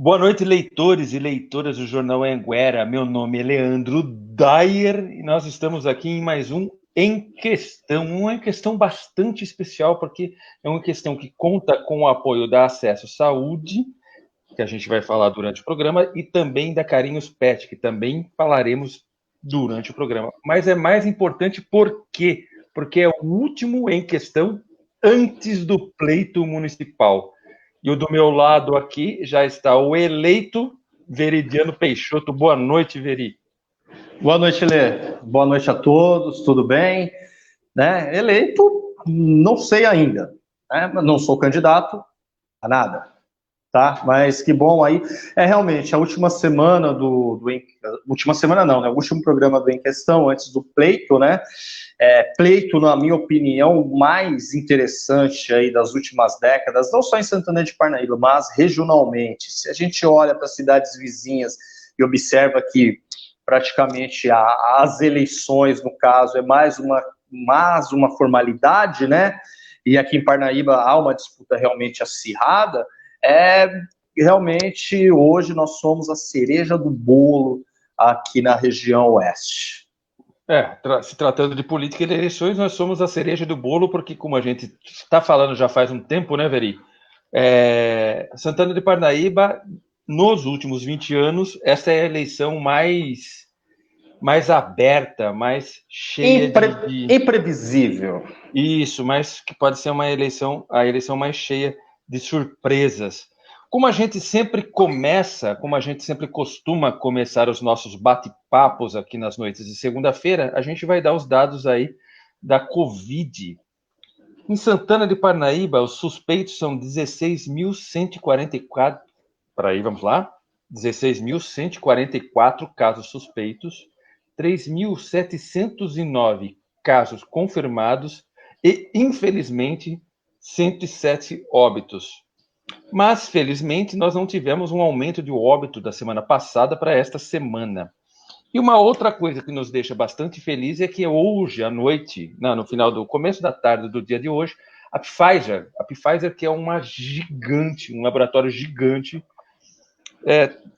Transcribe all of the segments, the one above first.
Boa noite, leitores e leitoras do Jornal Anhanguera. Meu nome é Leandro Dyer e nós estamos aqui em mais um Em Questão. Uma questão bastante especial, porque é uma questão que conta com o apoio da Acesso Saúde, que a gente vai falar durante o programa, e também da Carinhos Pet, que também falaremos durante o programa. Mas é mais importante por quê? Porque é o último Em Questão antes do pleito municipal. E o do meu lado aqui já está o eleito Veridiano Peixoto. Boa noite, Veri. Boa noite, Lê. Boa noite a todos, tudo bem? Né? Eleito, não sei ainda, né? Não sou candidato a nada, tá? Mas que bom aí. É realmente a última semana última semana não, né? O último programa do Em Questão, antes do pleito, né? Pleito, na minha opinião, o mais interessante aí das últimas décadas, não só em Santana de Parnaíba, mas regionalmente. Se a gente olha para as cidades vizinhas e observa que praticamente as eleições, no caso, é mais uma formalidade, né? E aqui em Parnaíba há uma disputa realmente acirrada. Realmente, hoje nós somos a cereja do bolo aqui na região oeste. Se tratando de política e de eleições, nós somos a cereja do bolo, porque como a gente está falando já faz um tempo, né, Veri? Santana de Parnaíba, nos últimos 20 anos, essa é a eleição mais aberta, mais cheia de... Imprevisível. Isso, mas que pode ser a eleição mais cheia de surpresas. Como a gente sempre costuma começar os nossos bate-papos aqui nas noites de segunda-feira, a gente vai dar os dados aí da Covid. Em Santana de Parnaíba, os suspeitos são 16.144. Vamos lá. 16.144 casos suspeitos, 3.709 casos confirmados e, infelizmente, 107 óbitos. Mas, felizmente, nós não tivemos um aumento de óbito da semana passada para esta semana. E uma outra coisa que nos deixa bastante feliz é que hoje à noite, no final do começo da tarde do dia de hoje, a Pfizer, que é uma gigante, um laboratório gigante,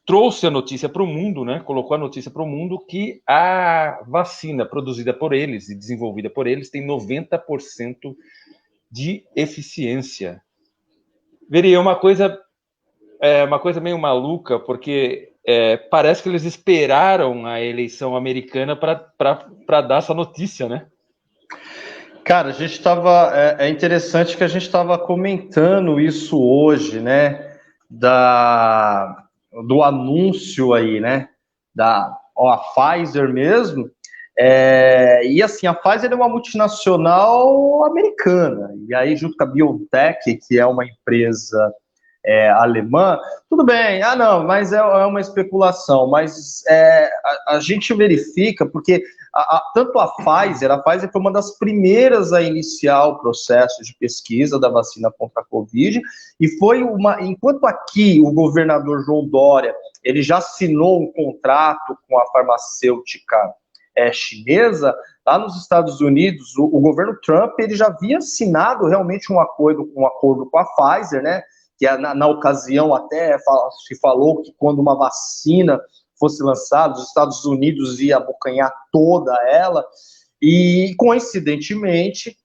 trouxe a notícia para o mundo, né? Colocou a notícia para o mundo que a vacina produzida por eles e desenvolvida por eles tem 90% de eficiência. Veria uma coisa meio maluca, porque parece que eles esperaram a eleição americana para dar essa notícia, né? Cara, a gente estava. É interessante que a gente estava comentando isso hoje, né? Do anúncio aí, né? A Pfizer mesmo. E assim, a Pfizer é uma multinacional americana, e aí junto com a BioNTech, que é uma empresa alemã, tudo bem, não, mas é uma especulação, mas a gente verifica, porque tanto a Pfizer foi uma das primeiras a iniciar o processo de pesquisa da vacina contra a Covid, e enquanto aqui o governador João Dória, ele já assinou um contrato com a farmacêutica chinesa, lá nos Estados Unidos, o governo Trump, ele já havia assinado realmente um acordo com a Pfizer, né, que na ocasião até se falou que quando uma vacina fosse lançada, os Estados Unidos ia abocanhar toda ela, e coincidentemente,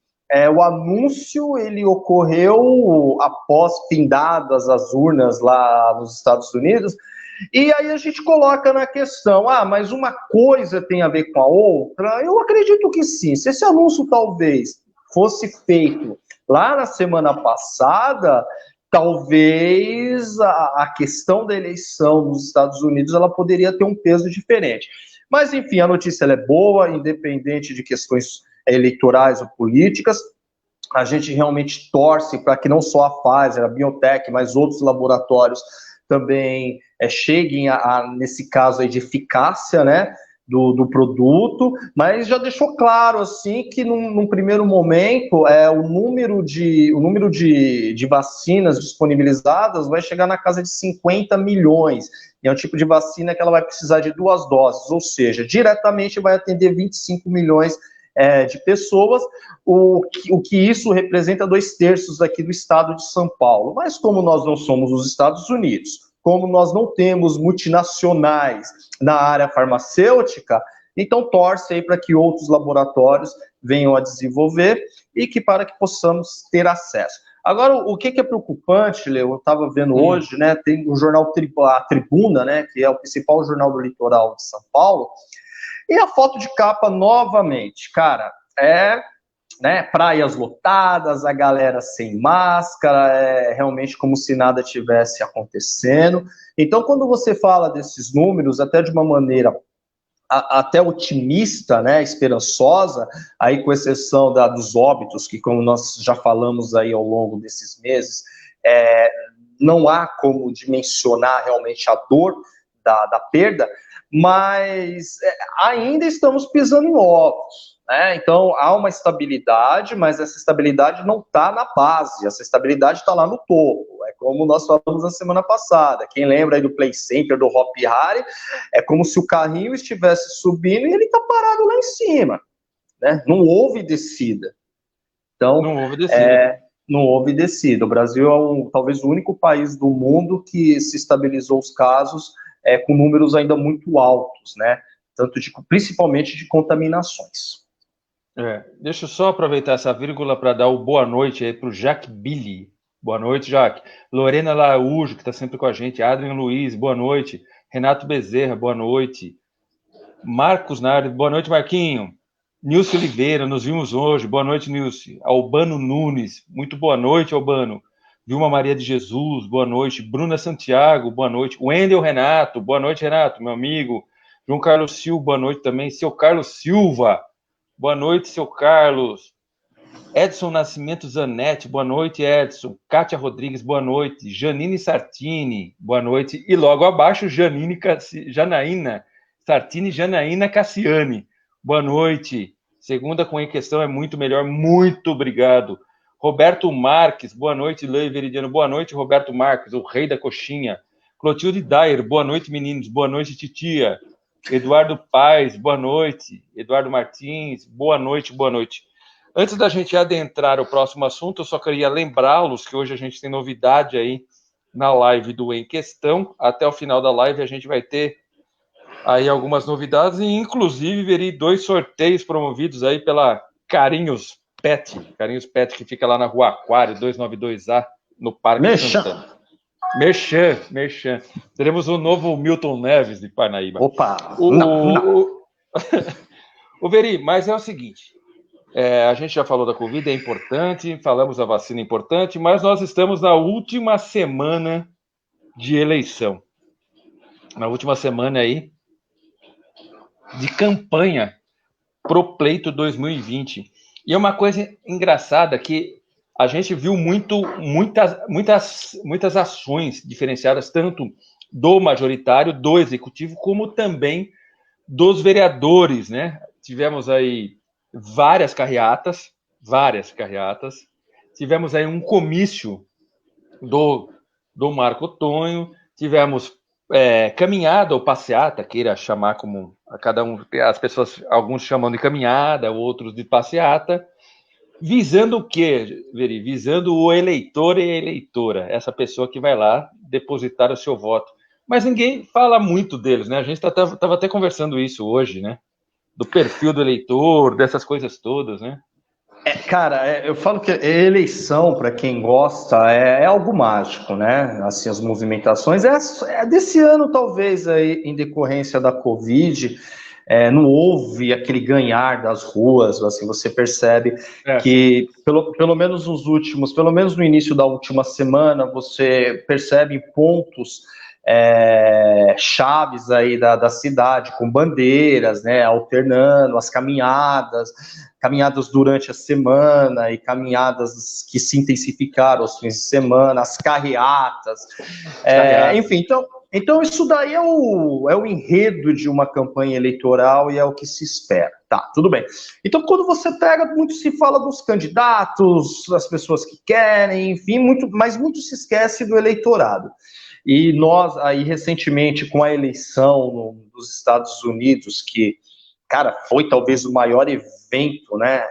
o anúncio ele ocorreu após findadas as urnas lá nos Estados Unidos, e aí a gente coloca na questão, mas uma coisa tem a ver com a outra? Eu acredito que sim. Se esse anúncio talvez fosse feito lá na semana passada, talvez a questão da eleição nos Estados Unidos ela poderia ter um peso diferente. Mas, enfim, a notícia ela é boa, independente de questões eleitorais ou políticas. A gente realmente torce para que não só a Pfizer, a BioNTech, mas outros laboratórios também cheguem nesse caso aí de eficácia, né, do produto, mas já deixou claro assim que num primeiro momento o número de vacinas disponibilizadas vai chegar na casa de 50 milhões, e é um tipo de vacina que ela vai precisar de 2 doses, ou seja, diretamente vai atender 25 milhões de pessoas, o que isso representa 2/3 aqui do estado de São Paulo. Mas como nós não somos os Estados Unidos, como nós não temos multinacionais na área farmacêutica, então torce aí para que outros laboratórios venham a desenvolver e para que possamos ter acesso. Agora, o que é preocupante, Leo, eu estava vendo hoje, né, tem o jornal a Tribuna, né, que é o principal jornal do litoral de São Paulo, e a foto de capa novamente, cara, né, praias lotadas, a galera sem máscara, realmente como se nada tivesse acontecendo. Então, quando você fala desses números, até de uma maneira até otimista, né, esperançosa, aí com exceção dos óbitos, que como nós já falamos aí ao longo desses meses, não há como dimensionar realmente a dor da perda, mas ainda estamos pisando em ovos, né? Então há uma estabilidade, mas essa estabilidade não está na base, essa estabilidade está lá no topo. É como nós falamos na semana passada. Quem lembra aí do Play Center, do Hop Hari, é como se o carrinho estivesse subindo e ele está parado lá em cima, né? Não houve descida. Então, não houve descida. Não houve descida. O Brasil é talvez o único país do mundo que se estabilizou os casos com números ainda muito altos, né? Principalmente de contaminações. Deixa eu só aproveitar essa vírgula para dar o boa noite aí para o Jaque Billy. Boa noite, Jaque. Lorena Araújo, que está sempre com a gente. Adrian Luiz, boa noite. Renato Bezerra, boa noite. Marcos Nardi, boa noite, Marquinho. Nilce Oliveira, nos vimos hoje. Boa noite, Nilce. Albano Nunes, muito boa noite, Albano. Vilma Maria de Jesus, boa noite. Bruna Santiago, boa noite. Wendel Renato, boa noite, Renato, meu amigo. João Carlos Silva, boa noite também. Seu Carlos Silva, boa noite, seu Carlos. Edson Nascimento Zanetti, boa noite, Edson. Kátia Rodrigues, boa noite. Janine Sartini, boa noite. E logo abaixo, Janaína Sartini, Janaína Cassiane, boa noite. Segunda com em questão é muito melhor, muito obrigado. Roberto Marques, boa noite, Lei Veridiano, boa noite, Roberto Marques, o rei da coxinha. Clotilde Dyer, boa noite, meninos, boa noite, titia. Eduardo Paes, boa noite. Eduardo Martins, boa noite, boa noite. Antes da gente adentrar o próximo assunto, eu só queria lembrá-los que hoje a gente tem novidade aí na live do Em Questão. Até o final da live a gente vai ter aí algumas novidades e inclusive verei 2 sorteios promovidos aí pela Carinhos Pet, que fica lá na Rua Aquário, 292A, no Parque Santana. Merchan. Teremos um novo Milton Neves de Parnaíba. Opa! O Veri, mas é o seguinte, a gente já falou da Covid, é importante, falamos da vacina, é importante, mas nós estamos na última semana de eleição. Na última semana aí de campanha pro pleito 2020. E é uma coisa engraçada que a gente viu muitas ações diferenciadas, tanto do majoritário, do executivo, como também dos vereadores, né? Tivemos aí várias carreatas. Tivemos aí um comício do Marco Tonho, tivemos caminhada ou passeata, queira chamar como a cada um, as pessoas, alguns chamam de caminhada, outros de passeata, visando o quê, Veri? Visando o eleitor e a eleitora, essa pessoa que vai lá depositar o seu voto. Mas ninguém fala muito deles, né? A gente estava até conversando isso hoje, né? Do perfil do eleitor, dessas coisas todas, né? Cara, eu falo que a eleição, para quem gosta, é algo mágico, né? Assim, as movimentações. Desse ano, talvez, aí, em decorrência da Covid, não houve aquele ganhar das ruas, assim, você percebe que, pelo menos pelo menos no início da última semana, você percebe pontos chaves aí da cidade, com bandeiras, né, alternando as caminhadas durante a semana e caminhadas que se intensificaram aos fins de semana, as carreatas, enfim, então isso daí é o enredo de uma campanha eleitoral e é o que se espera. Tá, tudo bem. Então, quando você pega, muito se fala dos candidatos, das pessoas que querem, enfim, mas muito se esquece do eleitorado. E nós, aí, recentemente, com a eleição dos Estados Unidos, que, cara, foi talvez o maior evento, né,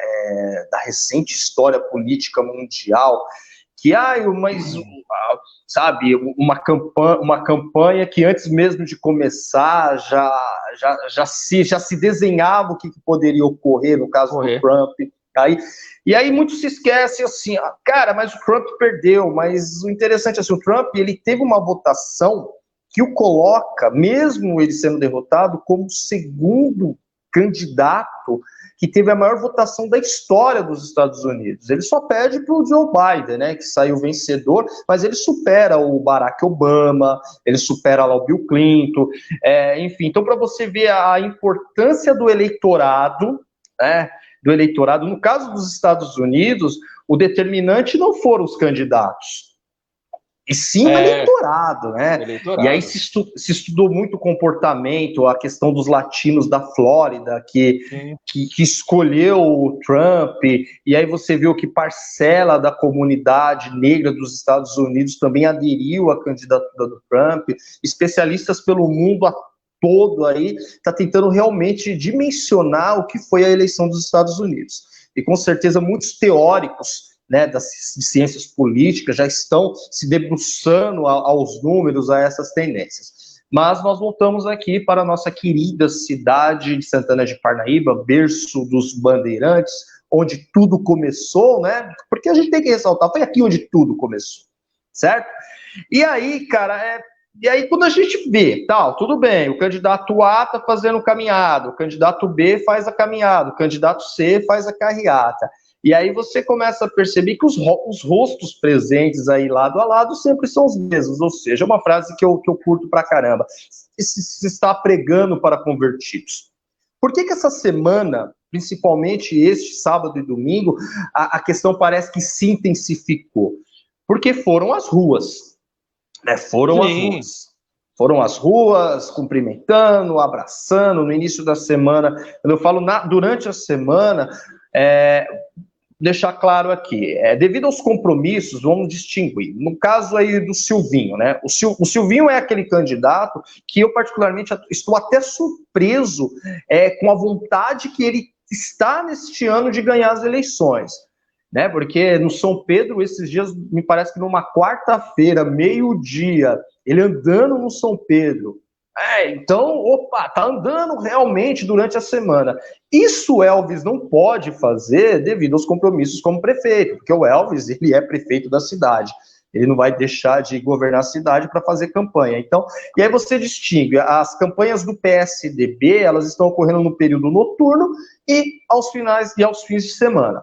da recente história política mundial, que, sabe, uma campanha que antes mesmo de começar já se desenhava o que poderia ocorrer no caso do Trump. E aí muitos se esquecem assim, cara, mas o Trump perdeu, mas o interessante é assim, o Trump ele teve uma votação que o coloca, mesmo ele sendo derrotado, como segundo candidato que teve a maior votação da história dos Estados Unidos. Ele só perde para o Joe Biden, né, que saiu vencedor, mas ele supera o Barack Obama, ele supera lá o Bill Clinton, enfim. Então, para você ver a importância do eleitorado, né, no caso dos Estados Unidos, o determinante não foram os candidatos, e sim o eleitorado, né? E aí se estudou muito o comportamento, a questão dos latinos da Flórida, que escolheu o Trump, e aí você viu que parcela da comunidade negra dos Estados Unidos também aderiu à candidatura do Trump. Especialistas pelo mundo todo aí está tentando realmente dimensionar o que foi a eleição dos Estados Unidos. E com certeza muitos teóricos, né, das ciências políticas já estão se debruçando aos números, a essas tendências. Mas nós voltamos aqui para a nossa querida cidade de Santana de Parnaíba, berço dos bandeirantes, onde tudo começou, né? Porque a gente tem que ressaltar, foi aqui onde tudo começou, certo? E aí, cara, quando a gente vê, tudo bem, o candidato A está fazendo caminhada, o candidato B faz a caminhada, o candidato C faz a carreata. E aí você começa a perceber que os rostos presentes aí lado a lado sempre são os mesmos, ou seja, é uma frase que eu curto pra caramba, se está pregando para convertidos. Por que essa semana, principalmente este sábado e domingo, a questão parece que se intensificou? Porque foram às ruas, né? Foram às ruas, cumprimentando, abraçando, no início da semana, quando eu falo durante a semana, deixar claro aqui, devido aos compromissos, vamos distinguir. No caso aí do Silvinho, né? O Silvinho é aquele candidato que eu particularmente estou até surpreso com a vontade que ele está neste ano de ganhar as eleições, né? Porque no São Pedro, esses dias, me parece que numa quarta-feira, meio-dia, ele andando no São Pedro, então, tá andando realmente durante a semana. Isso o Elvis não pode fazer devido aos compromissos como prefeito, porque o Elvis, ele é prefeito da cidade. Ele não vai deixar de governar a cidade para fazer campanha. Então, e aí você distingue, as campanhas do PSDB, elas estão ocorrendo no período noturno e aos fins de semana.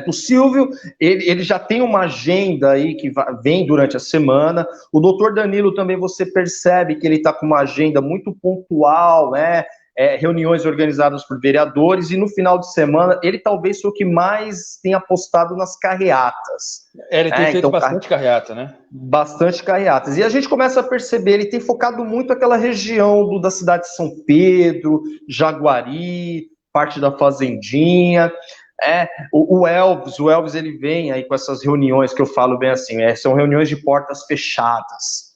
Do Silvio, ele já tem uma agenda aí que vem durante a semana. O doutor Danilo também, você percebe que ele está com uma agenda muito pontual, né? Reuniões organizadas por vereadores, e no final de semana, ele talvez foi o que mais tem apostado nas carreatas. Ele tem feito bastante carreata, né? Bastante carreatas. E a gente começa a perceber, ele tem focado muito aquela região da cidade de São Pedro, Jaguari, parte da Fazendinha. O Elvis, ele vem aí com essas reuniões que eu falo bem assim, são reuniões de portas fechadas,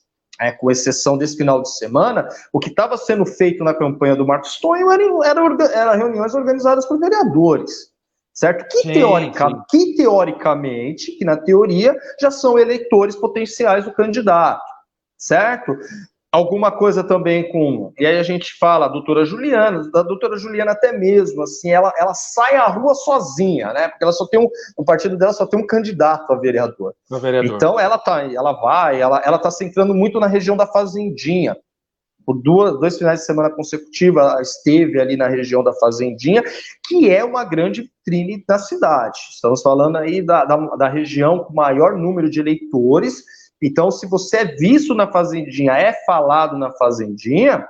com exceção desse final de semana. O que estava sendo feito na campanha do Marcos Tonho era reuniões organizadas por vereadores, certo? Que teoricamente, que na teoria, já são eleitores potenciais do candidato, certo? Alguma coisa também e aí a gente fala, da doutora Juliana até mesmo, assim, ela sai à rua sozinha, né, porque o partido dela só tem um candidato a vereador. Então ela tá centrando muito na região da Fazendinha, por dois finais de semana consecutivos, ela esteve ali na região da Fazendinha, que é uma grande vitrine da cidade. Estamos falando aí da região com maior número de eleitores. Então, se você é visto na Fazendinha, falado na Fazendinha,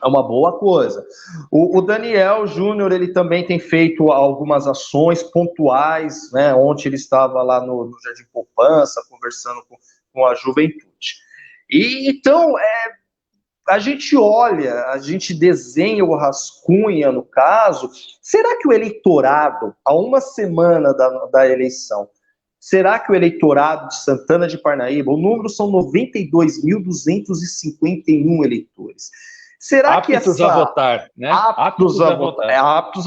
é uma boa coisa. O Daniel Júnior, ele também tem feito algumas ações pontuais, né? Ontem ele estava lá no Jardim Poupança, conversando com a juventude. E então, a gente olha, a gente desenha o rascunha, no caso, será que o eleitorado, a uma semana da eleição, será que o eleitorado de Santana de Parnaíba, o número são 92.251 eleitores. Será aptos a votar, né? Aptos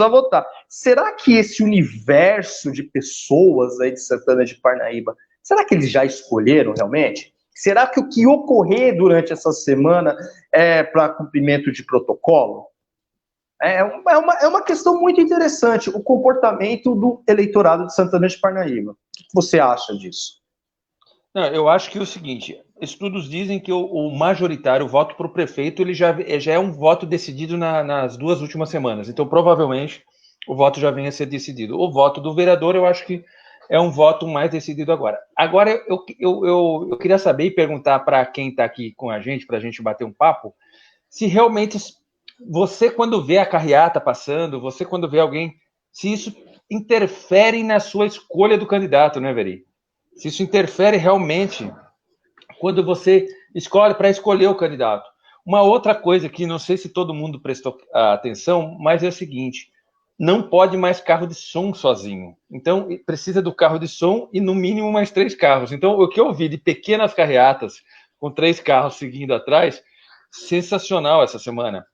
a votar. Será que esse universo de pessoas aí de Santana de Parnaíba será que eles já escolheram realmente? Será que o que ocorrer durante essa semana é para cumprimento de protocolo? É uma questão muito interessante, o comportamento do eleitorado de Santana de Parnaíba. O que você acha disso? Não, eu acho que é o seguinte, estudos dizem que o majoritário, o voto para o prefeito, ele já é um voto decidido nas 2 últimas semanas. Então, provavelmente, o voto já venha a ser decidido. O voto do vereador, eu acho que é um voto mais decidido agora. Agora, eu queria saber e perguntar para quem está aqui com a gente, para a gente bater um papo, se realmente você, quando vê a carreata passando, você, quando vê alguém, se isso interfere na sua escolha do candidato, né, Veri? Se isso interfere realmente quando você escolhe para escolher o candidato. Uma outra coisa que não sei se todo mundo prestou atenção, mas é o seguinte, não pode mais carro de som sozinho. Então, precisa do carro de som e, no mínimo, mais 3 carros. Então, o que eu vi de pequenas carreatas com 3 carros seguindo atrás, sensacional essa semana.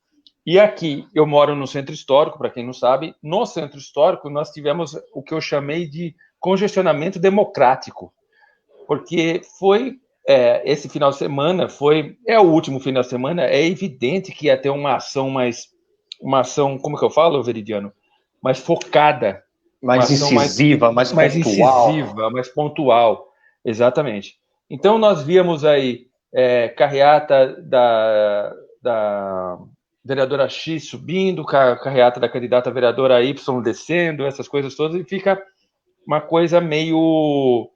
E aqui, eu moro no Centro Histórico, para quem não sabe, no Centro Histórico nós tivemos o que eu chamei de congestionamento democrático, porque foi esse final de semana, o último final de semana, é evidente que ia ter uma ação, como que eu falo, Veridiano? Mais focada, Mais incisiva, mais pontual. incisiva, mais pontual, exatamente. Então nós víamos aí carreata da vereadora X subindo, carreata da candidata vereadora Y descendo, essas coisas todas, e fica uma coisa meio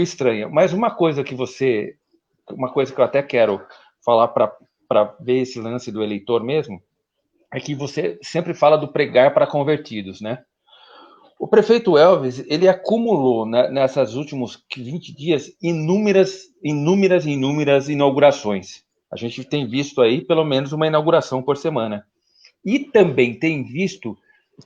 estranha. Mas uma coisa que eu até quero falar para ver esse lance do eleitor mesmo, é que você sempre fala do pregar para convertidos, né? O prefeito Elvis, ele acumulou, né, nessas últimos 20 dias inúmeras inaugurações. A gente tem visto aí pelo menos uma inauguração por semana. E também tem visto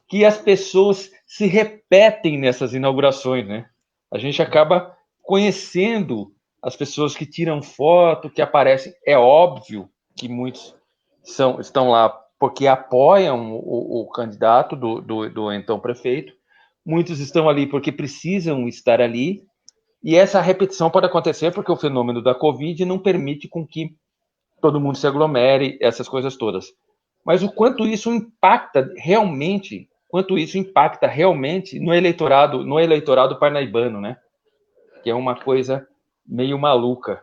que as pessoas se repetem nessas inaugurações, né? A gente acaba conhecendo as pessoas que tiram foto, que aparecem. É óbvio que muitos estão lá porque apoiam o candidato do então prefeito. Muitos estão ali porque precisam estar ali. E essa repetição pode acontecer porque o fenômeno da Covid não permite com que todo mundo se aglomere, essas coisas todas. Mas o quanto isso impacta realmente no eleitorado parnaibano, né? Que é uma coisa meio maluca.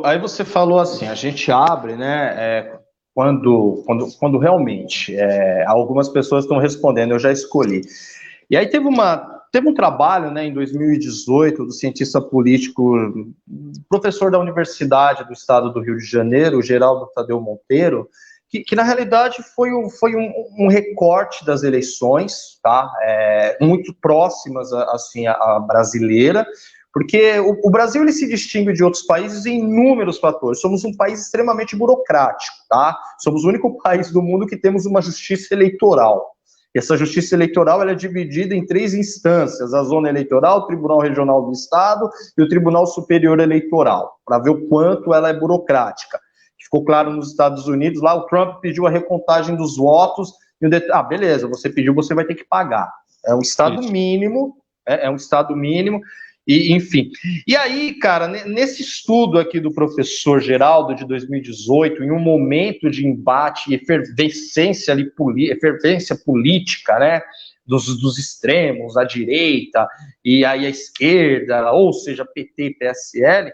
Aí você falou assim, a gente abre, né, quando realmente algumas pessoas estão respondendo, eu já escolhi. E aí teve um trabalho, né, em 2018, do cientista político, professor da Universidade do Estado do Rio de Janeiro, Geraldo Tadeu Monteiro, que na realidade foi um recorte das eleições, tá? Muito próximas assim, à brasileira, porque o Brasil ele se distingue de outros países em inúmeros fatores. Somos um país extremamente burocrático, tá? Somos o único país do mundo que temos uma justiça eleitoral. Essa justiça eleitoral ela é dividida em 3 instâncias: a zona eleitoral, o Tribunal Regional do Estado e o Tribunal Superior Eleitoral, para ver o quanto ela é burocrática. Ficou claro nos Estados Unidos, lá o Trump pediu a recontagem dos votos, beleza, você pediu, você vai ter que pagar. É um Estado mínimo, um Estado mínimo, e enfim. E aí, cara, nesse estudo aqui do professor Geraldo, de 2018, em um momento de embate e efervescência política, né, dos extremos, a direita, e aí a esquerda, ou seja, PT e PSL,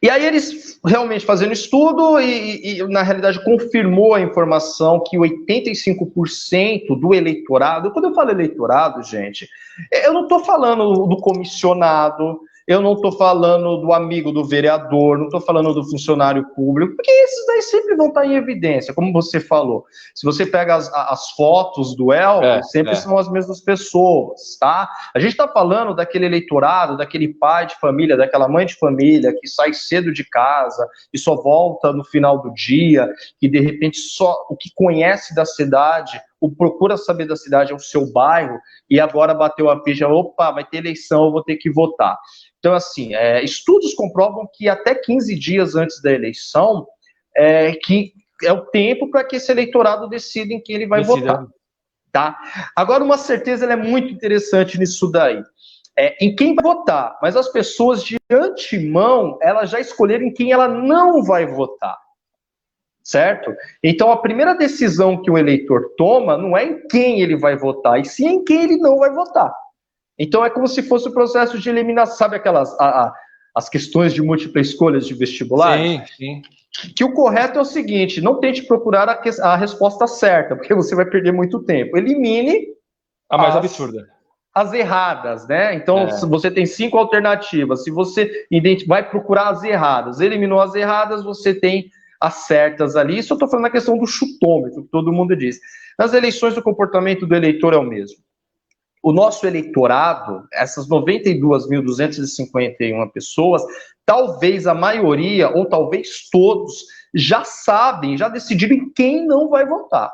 e aí eles realmente fazendo estudo e na realidade confirmou a informação que 85% do eleitorado, quando eu falo eleitorado, gente, eu não estou falando do comissionado, eu não estou falando do amigo do vereador, não estou falando do funcionário público, porque esses daí sempre vão estar em evidência, como você falou. Se você pega as fotos do Elvis, sempre são as mesmas pessoas, tá? A gente está falando daquele eleitorado, daquele pai de família, daquela mãe de família que sai cedo de casa e só volta no final do dia, que de repente só o que conhece da cidade, o procura saber da cidade é o seu bairro, e agora bateu a ficha, opa, vai ter eleição, eu vou ter que votar. Então, assim, estudos comprovam que até 15 dias antes da eleição, que é o tempo para que esse eleitorado decida em quem ele vai votar. Tá? Agora, uma certeza ela é muito interessante nisso daí. em quem vai votar, mas as pessoas de antemão, elas já escolheram em quem ela não vai votar, certo? Então, a primeira decisão que o eleitor toma não é em quem ele vai votar, e sim em quem ele não vai votar. Então, é como se fosse o processo de eliminação, sabe aquelas as questões de múltipla escolha de vestibulares? Sim, sim. Que o correto é o seguinte, não tente procurar a resposta certa, porque você vai perder muito tempo. Elimine A mais absurda. As erradas, né? Então, se você tem 5 alternativas, se você vai procurar as erradas, eliminou as erradas, você tem as certas ali. Isso eu estou falando na questão do chutômetro, que todo mundo diz. Nas eleições, o comportamento do eleitor é o mesmo. O nosso eleitorado, essas 92.251 pessoas, talvez a maioria, ou talvez todos, já sabem, já decidiram em quem não vai votar.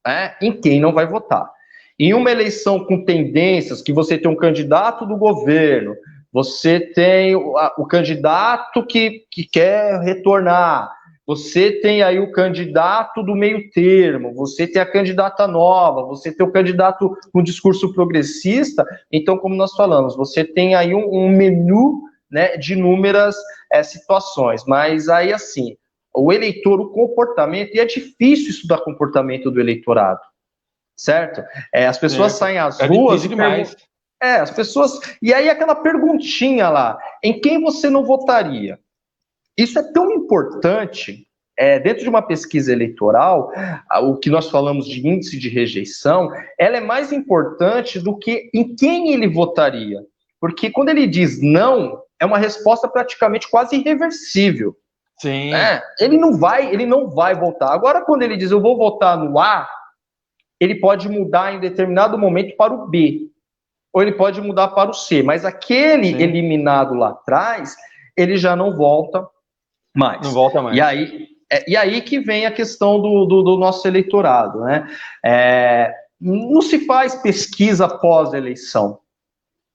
Né? Em quem não vai votar. Em uma eleição com tendências, que você tem um candidato do governo, você tem o candidato que quer retornar, você tem aí o candidato do meio termo, você tem a candidata nova, você tem o candidato com discurso progressista. Então, como nós falamos, você tem aí um menu, né, de inúmeras situações. Mas aí, assim, o eleitor, o comportamento, e é difícil estudar comportamento do eleitorado, certo? As pessoas saem às ruas e demais. As pessoas... E aí aquela perguntinha lá, em quem você não votaria? Isso é tão importante, dentro de uma pesquisa eleitoral, o que nós falamos de índice de rejeição, ela é mais importante do que em quem ele votaria. Porque quando ele diz não, é uma resposta praticamente quase irreversível. Sim. Ele não vai votar. Agora, quando ele diz eu vou votar no A, ele pode mudar em determinado momento para o B, ou ele pode mudar para o C, mas aquele eliminado lá atrás, ele já não volta mais. Não volta mais. E aí que vem a questão do nosso eleitorado, né? Não se faz pesquisa pós-eleição,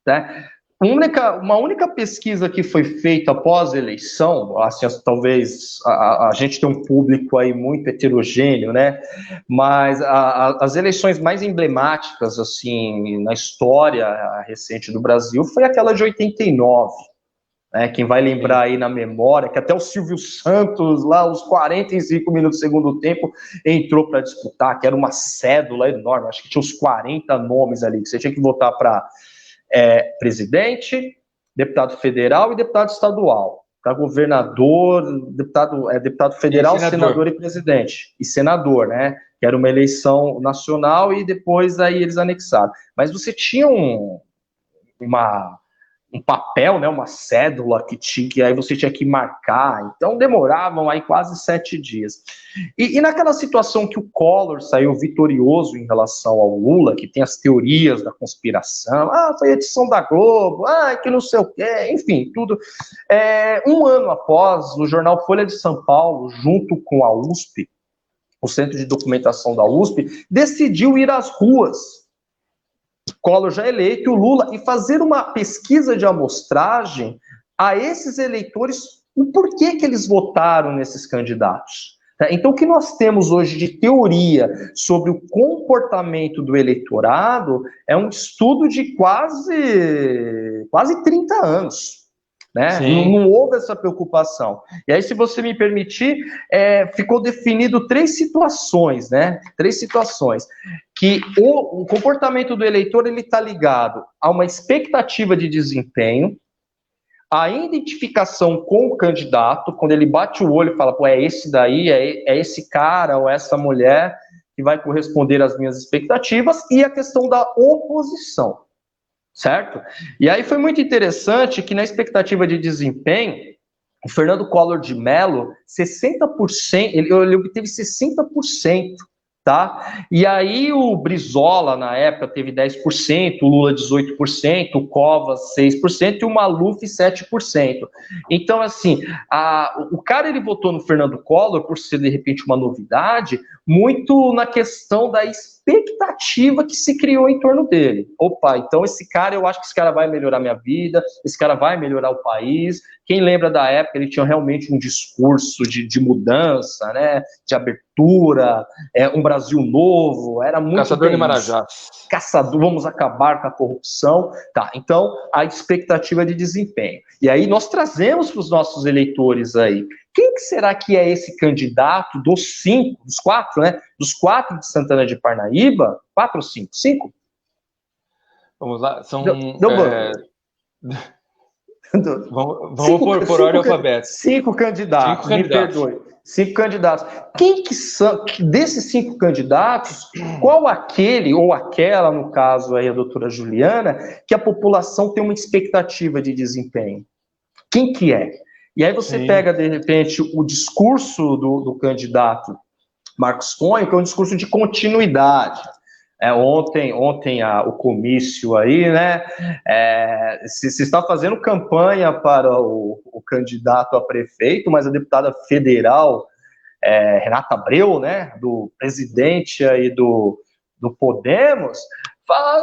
né? Uma única pesquisa que foi feita após a eleição, assim, talvez a gente tem um público aí muito heterogêneo, né? Mas as eleições mais emblemáticas, assim, na história recente do Brasil foi aquela de 89. Quem vai lembrar aí na memória, que até o Silvio Santos, lá, aos 45 minutos do segundo tempo, entrou para disputar, que era uma cédula enorme, acho que tinha uns 40 nomes ali, que você tinha que votar para presidente, deputado federal e deputado estadual. Para governador, deputado federal, senador e presidente. E senador, né? Que era uma eleição nacional e depois aí eles anexaram. Mas você tinha um papel, né, uma cédula que aí você tinha que marcar, então demoravam aí quase 7 dias. E naquela situação que o Collor saiu vitorioso em relação ao Lula, que tem as teorias da conspiração, foi edição da Globo, que não sei o quê, enfim, tudo. Um ano após, o jornal Folha de São Paulo, junto com a USP, o Centro de Documentação da USP, decidiu ir às ruas, Collor já eleito, o Lula, e fazer uma pesquisa de amostragem a esses eleitores, o porquê que eles votaram nesses candidatos. Então, o que nós temos hoje de teoria sobre o comportamento do eleitorado é um estudo de quase 30 anos. Né? Não houve essa preocupação. E aí, se você me permitir, ficou definido 3 situações, né? 3 situações que o comportamento do eleitor ele está ligado a uma expectativa de desempenho, a identificação com o candidato, quando ele bate o olho e fala, é esse daí, é esse cara ou essa mulher que vai corresponder às minhas expectativas, e a questão da oposição. Certo? E aí foi muito interessante que na expectativa de desempenho, o Fernando Collor de Mello, 60%, ele obteve 60%, tá? E aí o Brizola, na época, teve 10%, o Lula 18%, o Covas 6% e o Maluf 7%. Então, assim, o cara ele votou no Fernando Collor por ser, de repente, uma novidade, muito na questão da expectativa expectativa que se criou em torno dele. Opa, então esse cara, eu acho que esse cara vai melhorar minha vida, esse cara vai melhorar o país. Quem lembra da época, ele tinha realmente um discurso de mudança, né, de abertura, um Brasil novo, era muito Caçador de Marajás. Caçador, vamos acabar com a corrupção. Tá, então a expectativa de desempenho. E aí nós trazemos para os nossos eleitores aí, quem que será que é esse candidato dos 5, dos 4, né? Dos 4 de Santana de Parnaíba? 4 ou 5? 5? Vamos lá, são... Vamos por ordem alfabética. 5 candidatos, me perdoe. 5 candidatos. Quem que são, desses 5 candidatos, qual aquele ou aquela, no caso aí a doutora Juliana, que a população tem uma expectativa de desempenho? Quem que é? E aí você pega, de repente, o discurso do candidato Marcos Tonho, que é um discurso de continuidade. Ontem o comício aí, né? Se está fazendo campanha para o candidato a prefeito, mas a deputada federal Renata Abreu, né? Do presidente aí do Podemos,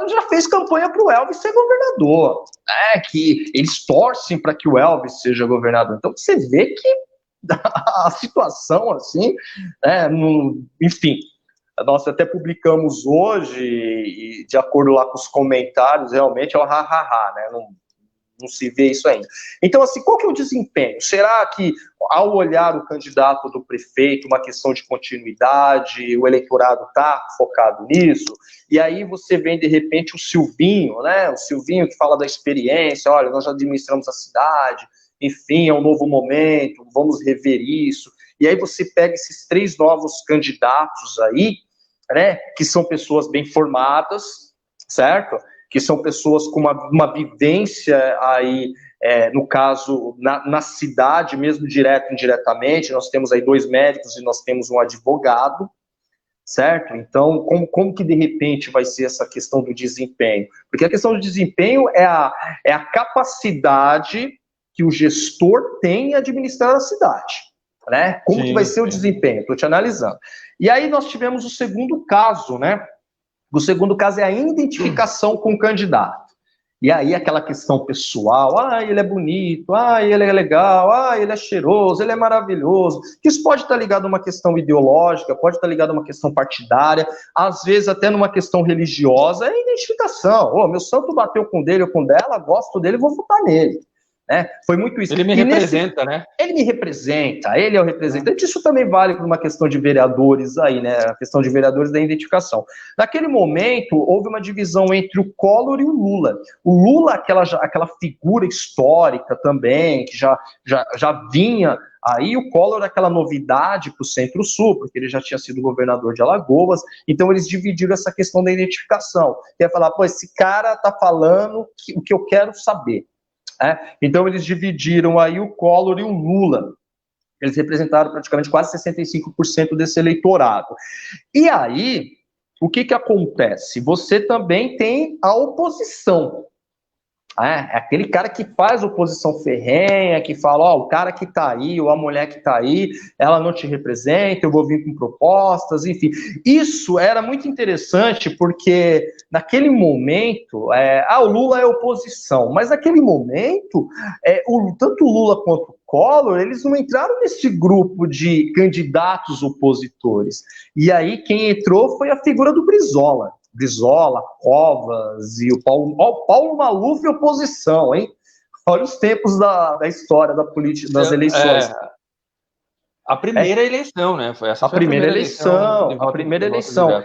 já fez campanha para o Elvis ser governador, né? Que eles torcem para que o Elvis seja governador. Então você vê que a situação assim, enfim. Nós até publicamos hoje, e de acordo lá com os comentários, realmente é o ha-ha-ha, né? Não se vê isso ainda. Então, assim, qual que é o desempenho? Será que, ao olhar o candidato do prefeito, uma questão de continuidade, o eleitorado está focado nisso? E aí você vem, de repente, o Silvinho, né? O Silvinho que fala da experiência, olha, nós já administramos a cidade, enfim, é um novo momento, vamos rever isso. E aí você pega esses 3 novos candidatos aí, né, que são pessoas bem formadas, certo? Que são pessoas com uma vivência aí, no caso, na cidade mesmo, direto e indiretamente. Nós temos aí 2 médicos e nós temos um advogado, certo? Então, como que de repente vai ser essa questão do desempenho? Porque a questão do desempenho é a capacidade que o gestor tem em administrar a cidade, né? Como que vai ser o desempenho? Estou te analisando. E aí nós tivemos o segundo caso, né? O segundo caso é a identificação com o candidato. E aí aquela questão pessoal, ele é bonito, ele é legal, ele é cheiroso, ele é maravilhoso. Isso pode estar ligado a uma questão ideológica, pode estar ligado a uma questão partidária, às vezes até numa questão religiosa, é identificação. Meu santo bateu com dele ou com dela, gosto dele, vou votar nele. Foi muito isso. Ele me representa, né? Ele me representa, ele é o representante. Isso também vale para uma questão de vereadores aí, né? A questão de vereadores da identificação. Naquele momento, houve uma divisão entre o Collor e o Lula. O Lula, aquela figura histórica também, que já vinha. Aí o Collor, aquela novidade para o Centro-Sul, porque ele já tinha sido governador de Alagoas, então eles dividiram essa questão da identificação. Quer falar, esse cara tá falando o que eu quero saber. Então eles dividiram aí o Collor e o Lula. Eles representaram praticamente quase 65% desse eleitorado. E aí, o que acontece? Você também tem a oposição. É aquele cara que faz oposição ferrenha, que fala, o cara que tá aí, ou a mulher que tá aí, ela não te representa, eu vou vir com propostas, enfim. Isso era muito interessante, porque naquele momento, o Lula é oposição, mas naquele momento, tanto o Lula quanto o Collor, eles não entraram nesse grupo de candidatos opositores. E aí quem entrou foi a figura do Brizola, Covas e o Paulo Maluf e oposição, hein? Olha os tempos da história da política, das eleições. A primeira eleição, né? Foi essa a primeira eleição. A primeira eleição.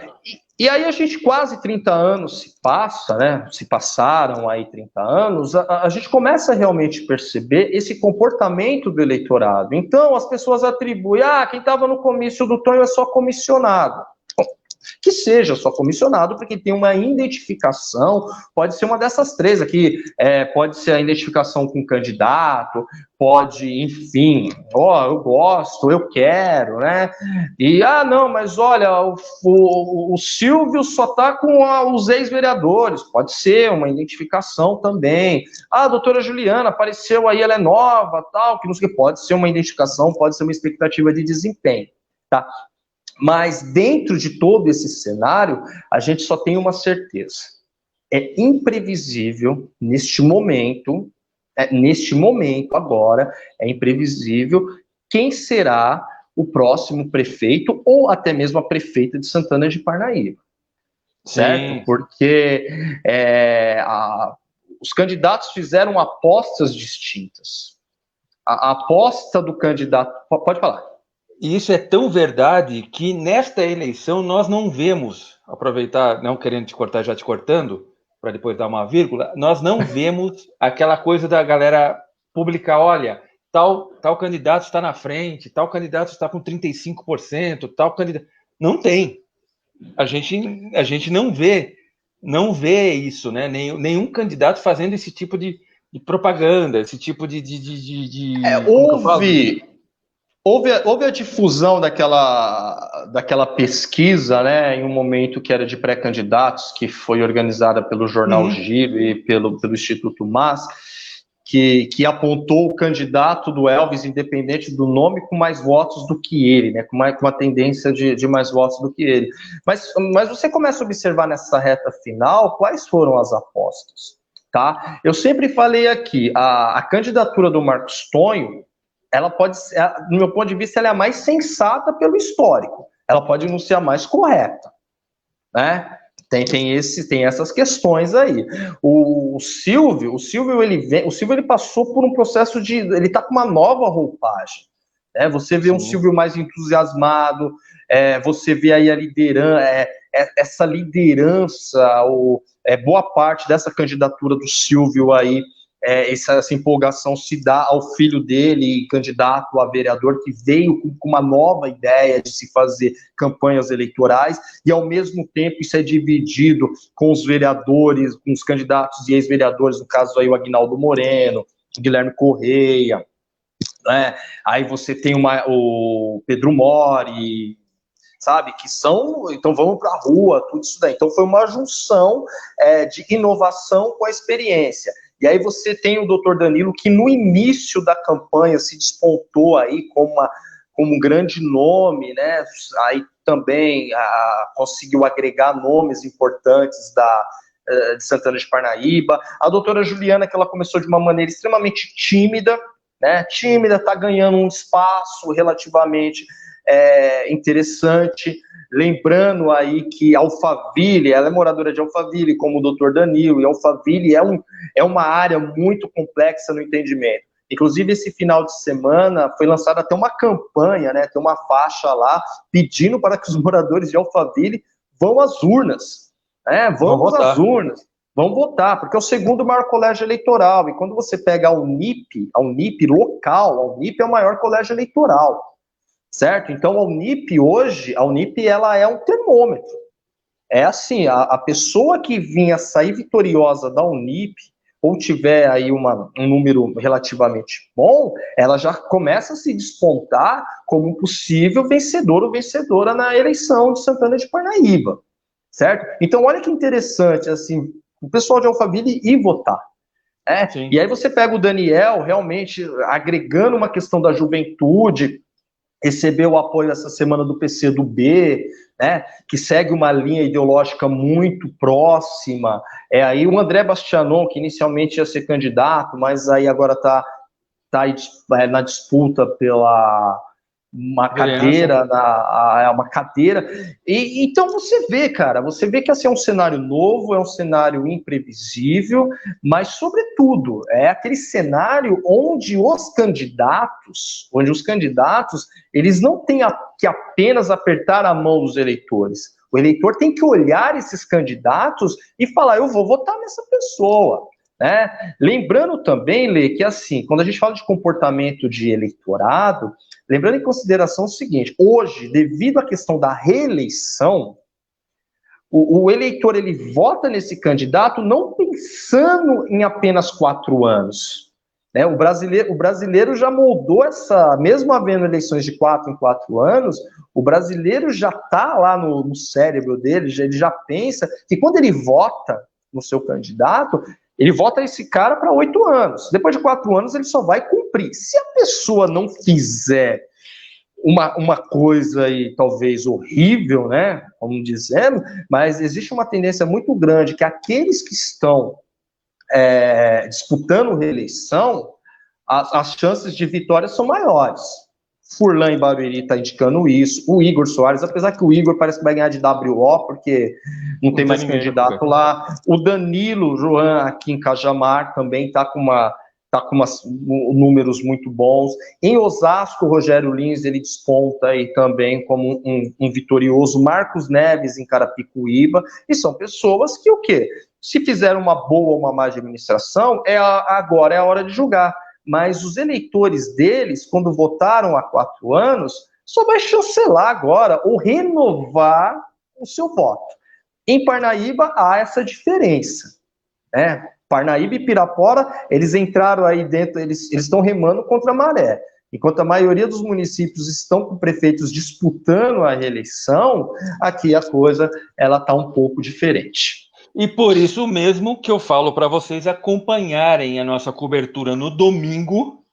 E aí a gente quase 30 anos se passa, né? Se passaram aí 30 anos, a gente começa a realmente perceber esse comportamento do eleitorado. Então as pessoas atribuem, quem estava no comício do Tonho é só comissionado. Que seja só comissionado, porque tem uma identificação, pode ser uma dessas 3 aqui, pode ser a identificação com o candidato, pode, enfim, eu gosto, eu quero, né? E, não, mas olha, o Silvio só está com os ex-vereadores, pode ser uma identificação também. A doutora Juliana apareceu aí, ela é nova, tal, que não sei o que, pode ser uma identificação, pode ser uma expectativa de desempenho, tá? Mas dentro de todo esse cenário, a gente só tem uma certeza. É imprevisível neste momento agora, é imprevisível quem será o próximo prefeito ou até mesmo a prefeita de Santana de Parnaíba. Certo? Sim. Porque os candidatos fizeram apostas distintas. A aposta do candidato... Pode falar. E isso é tão verdade que nesta eleição nós não vemos, aproveitar, não querendo te cortar, já te cortando, para depois dar uma vírgula, nós não vemos aquela coisa da galera publicar, olha, tal candidato está na frente, tal candidato está com 35%, tal candidato... Não tem. A gente não vê isso, né? Nenhum candidato fazendo esse tipo de propaganda, esse tipo de houve a difusão daquela pesquisa, né, em um momento que era de pré-candidatos, que foi organizada pelo Jornal Giro e pelo Instituto Mas, que apontou o candidato do Elvis, independente do nome, com mais votos do que ele, né, com uma tendência de mais votos do que ele. Mas você começa a observar nessa reta final quais foram as apostas, tá? Eu sempre falei aqui, a candidatura do Marcos Tonho, ela pode ser, no meu ponto de vista, ela é a mais sensata pelo histórico. Ela pode não ser a mais correta, né? Tem essas questões aí. O Silvio ele passou por um processo ele está com uma nova roupagem. Né? Você vê um Silvio mais entusiasmado, você vê aí a liderança, essa liderança, boa parte dessa candidatura do Silvio aí, essa empolgação se dá ao filho dele, candidato a vereador, que veio com uma nova ideia de se fazer campanhas eleitorais, e ao mesmo tempo isso é dividido com os vereadores, com os candidatos e ex-vereadores, no caso aí o Aguinaldo Moreno, o Guilherme Correia, né? Aí você tem o Pedro Mori, sabe, que são, então vamos para a rua, tudo isso daí. Então foi uma junção de inovação com a experiência. E aí você tem o doutor Danilo, que no início da campanha se despontou aí como um grande nome, né? Aí também conseguiu agregar nomes importantes de Santana de Parnaíba. A doutora Juliana, que ela começou de uma maneira extremamente tímida, né? Tímida, está ganhando um espaço relativamente interessante. Lembrando aí que Alphaville, ela é moradora de Alphaville, como o doutor Danilo, e Alphaville é uma área muito complexa no entendimento. Inclusive, esse final de semana foi lançada até uma campanha, né, tem uma faixa lá, pedindo para que os moradores de Alphaville vão às urnas. Vamos às urnas, vão votar, porque é o segundo maior colégio eleitoral, e quando você pega a Unip local, a Unip é o maior colégio eleitoral. Certo? Então, a Unip hoje, ela é um termômetro. É assim, a pessoa que vinha sair vitoriosa da Unip, ou tiver aí um número relativamente bom, ela já começa a se despontar como um possível vencedor ou vencedora na eleição de Santana de Parnaíba. Certo? Então, olha que interessante, assim, o pessoal de Alphaville ir votar. E aí você pega o Daniel, realmente, agregando uma questão da juventude, recebeu o apoio essa semana do PCdoB, né, que segue uma linha ideológica muito próxima. Aí o André Bastianon, que inicialmente ia ser candidato, mas aí agora está na disputa pela uma cadeira, e então você vê, cara, que assim, é um cenário novo, é um cenário imprevisível, mas sobretudo é aquele cenário onde os candidatos, eles não têm que apenas apertar a mão dos eleitores. O eleitor tem que olhar esses candidatos e falar, eu vou votar nessa pessoa. Lembrando também, Lê, que assim, quando a gente fala de comportamento de eleitorado, lembrando em consideração o seguinte, hoje, devido à questão da reeleição, o eleitor ele vota nesse candidato não pensando em apenas 4 anos. O brasileiro já moldou mesmo havendo eleições de 4 em 4 anos, o brasileiro já está lá no cérebro dele, ele já pensa que quando ele vota no seu candidato, ele vota esse cara para 8 anos. Depois de 4 anos, ele só vai cumprir. Se a pessoa não fizer uma coisa aí talvez horrível, né? Vamos dizer, mas existe uma tendência muito grande que aqueles que estão disputando reeleição, as chances de vitória são maiores. Furlan em Barueri está indicando isso, o Igor Soares, apesar que o Igor parece que vai ganhar de WO, porque não tem mais candidato lá. O Danilo Joan aqui em Cajamar também está com números muito bons. Em Osasco, o Rogério Lins, ele desponta aí também como um vitorioso. Marcos Neves em Carapicuíba, e são pessoas que o quê? Se fizeram uma boa ou uma má administração, agora é a hora de julgar. Mas os eleitores deles, quando votaram há 4 anos, só vai chancelar agora ou renovar o seu voto. Em Parnaíba há essa diferença, né? Parnaíba e Pirapora, eles entraram aí dentro, eles estão remando contra a maré. Enquanto a maioria dos municípios estão com prefeitos disputando a reeleição, aqui a coisa ela está um pouco diferente. E por isso mesmo que eu falo para vocês acompanharem a nossa cobertura no domingo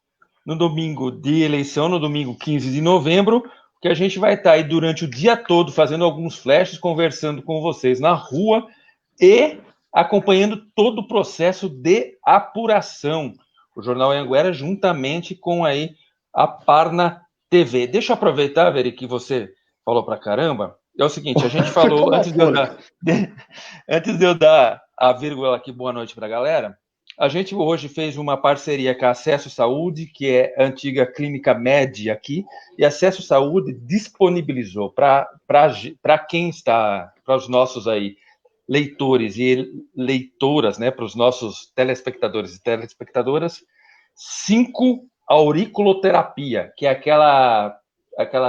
de eleição, no domingo 15 de novembro, que a gente vai estar aí durante o dia todo fazendo alguns flashes, conversando com vocês na rua e acompanhando todo o processo de apuração. O Jornal Anhanguera, juntamente com aí a Parna TV. Deixa eu aproveitar, Veri, que você falou pra caramba. É o seguinte, a gente falou, antes de eu dar a vírgula aqui, boa noite para a galera, a gente hoje fez uma parceria com a Acesso Saúde, que é a antiga Clínica Med aqui, e a Acesso Saúde disponibilizou para quem está, para os nossos aí leitores e leitoras, né, para os nossos telespectadores e telespectadoras, 5 auriculoterapia, que é aquela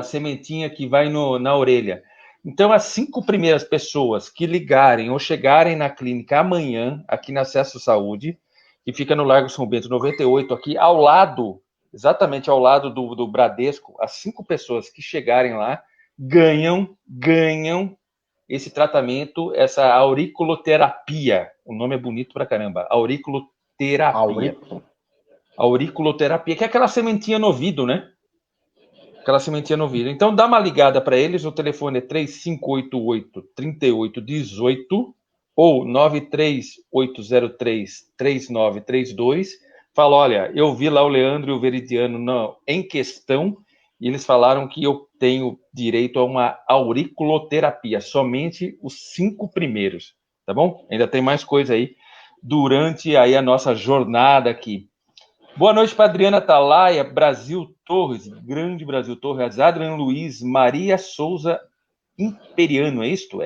sementinha que vai na orelha. Então, as 5 primeiras pessoas que ligarem ou chegarem na clínica amanhã, aqui na Acesso Saúde, que fica no Largo São Bento 98, aqui ao lado, exatamente ao lado do Bradesco, as 5 pessoas que chegarem lá ganham esse tratamento, essa auriculoterapia. O nome é bonito pra caramba, auriculoterapia. Auriculoterapia, que é aquela sementinha no ouvido, né? Aquela sementinha no ouvido. Então, dá uma ligada para eles. O telefone é 3588-3818 ou 93803-3932. Fala, olha, eu vi lá o Leandro e o Veridiano em questão e eles falaram que eu tenho direito a uma auriculoterapia. Somente os 5 primeiros, tá bom? Ainda tem mais coisa aí durante aí a nossa jornada aqui. Boa noite para Adriana Talaia, Brasil Torres, grande Brasil Torres, Adriano Luiz, Maria Souza Imperiano, é isto?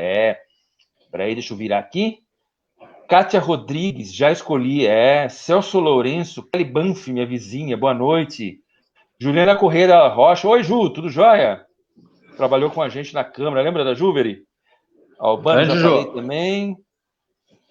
Peraí, deixa eu virar aqui. Kátia Rodrigues, já escolhi, Celso Lourenço, Kelly Banff, minha vizinha, boa noite. Juliana Correia Rocha, oi Ju, tudo jóia? Trabalhou com a gente na Câmara, lembra da Ju, Veri? Albano, já falei também.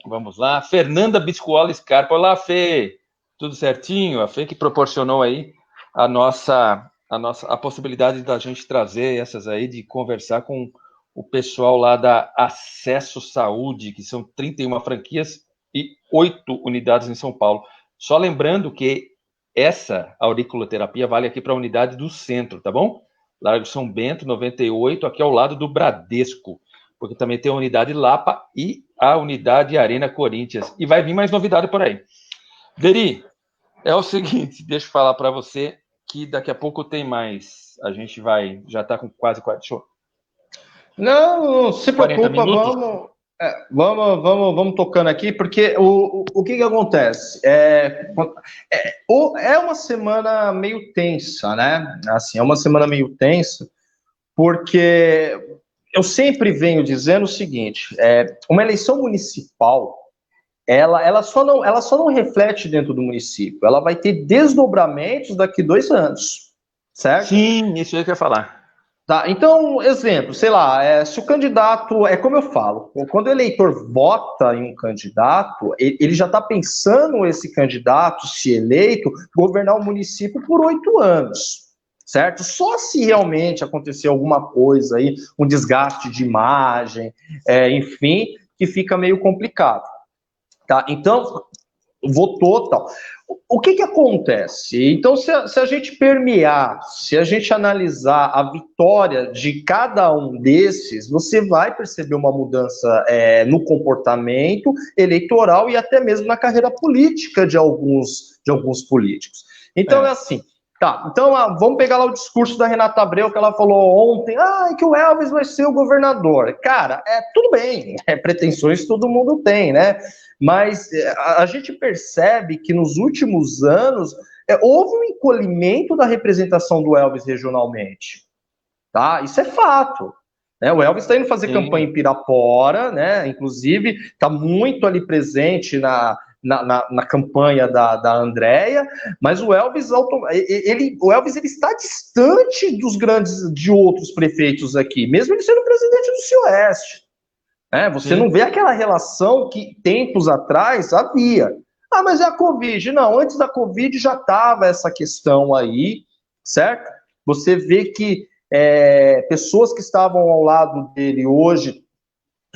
Vamos lá. Fernanda Biscuola Scarpa, olá, Fê. Tudo certinho? A Fê que proporcionou aí a possibilidade da gente trazer essas aí, de conversar com o pessoal lá da Acesso Saúde, que são 31 franquias e 8 unidades em São Paulo. Só lembrando que essa auriculoterapia vale aqui para a unidade do centro, tá bom? Largo São Bento, 98, aqui ao lado do Bradesco, porque também tem a unidade Lapa e a unidade Arena Corinthians. E vai vir mais novidade por aí. Veri, é o seguinte, deixa eu falar para você que daqui a pouco tem mais. A gente já está com quase 40. Não se preocupa, vamos tocando aqui, porque o que acontece? É uma semana meio tensa, né? Assim, é uma semana meio tensa, porque eu sempre venho dizendo o seguinte, uma eleição municipal, ela só não reflete dentro do município, ela vai ter desdobramentos daqui 2 anos, certo? Sim, isso aí que eu ia falar. Tá, então, exemplo, sei lá, se o candidato, como eu falo, quando o eleitor vota em um candidato, ele já está pensando esse candidato, se eleito, governar o município por 8 anos, certo? Só se realmente acontecer alguma coisa aí, um desgaste de imagem, enfim, que fica meio complicado. Tá? Então, votou tal. O que acontece? Então, se a gente permear, se a gente analisar a vitória de cada um desses, você vai perceber uma mudança no comportamento eleitoral e até mesmo na carreira política de alguns políticos. Então, é assim. Tá, então vamos pegar lá o discurso da Renata Abreu, que ela falou ontem, que o Elvis vai ser o governador. Cara, tudo bem, pretensões todo mundo tem, né? Mas a gente percebe que nos últimos anos houve um encolhimento da representação do Elvis regionalmente, tá? Isso é fato. Né? O Elvis está indo fazer campanha em Pirapora, né? Inclusive está muito ali presente na campanha da Andréia, mas o Elvis ele está distante de outros prefeitos aqui, mesmo ele sendo presidente do Cioeste. Você não vê aquela relação que tempos atrás havia. Mas é a Covid. Não, antes da Covid já estava essa questão aí, certo? Você vê que pessoas que estavam ao lado dele hoje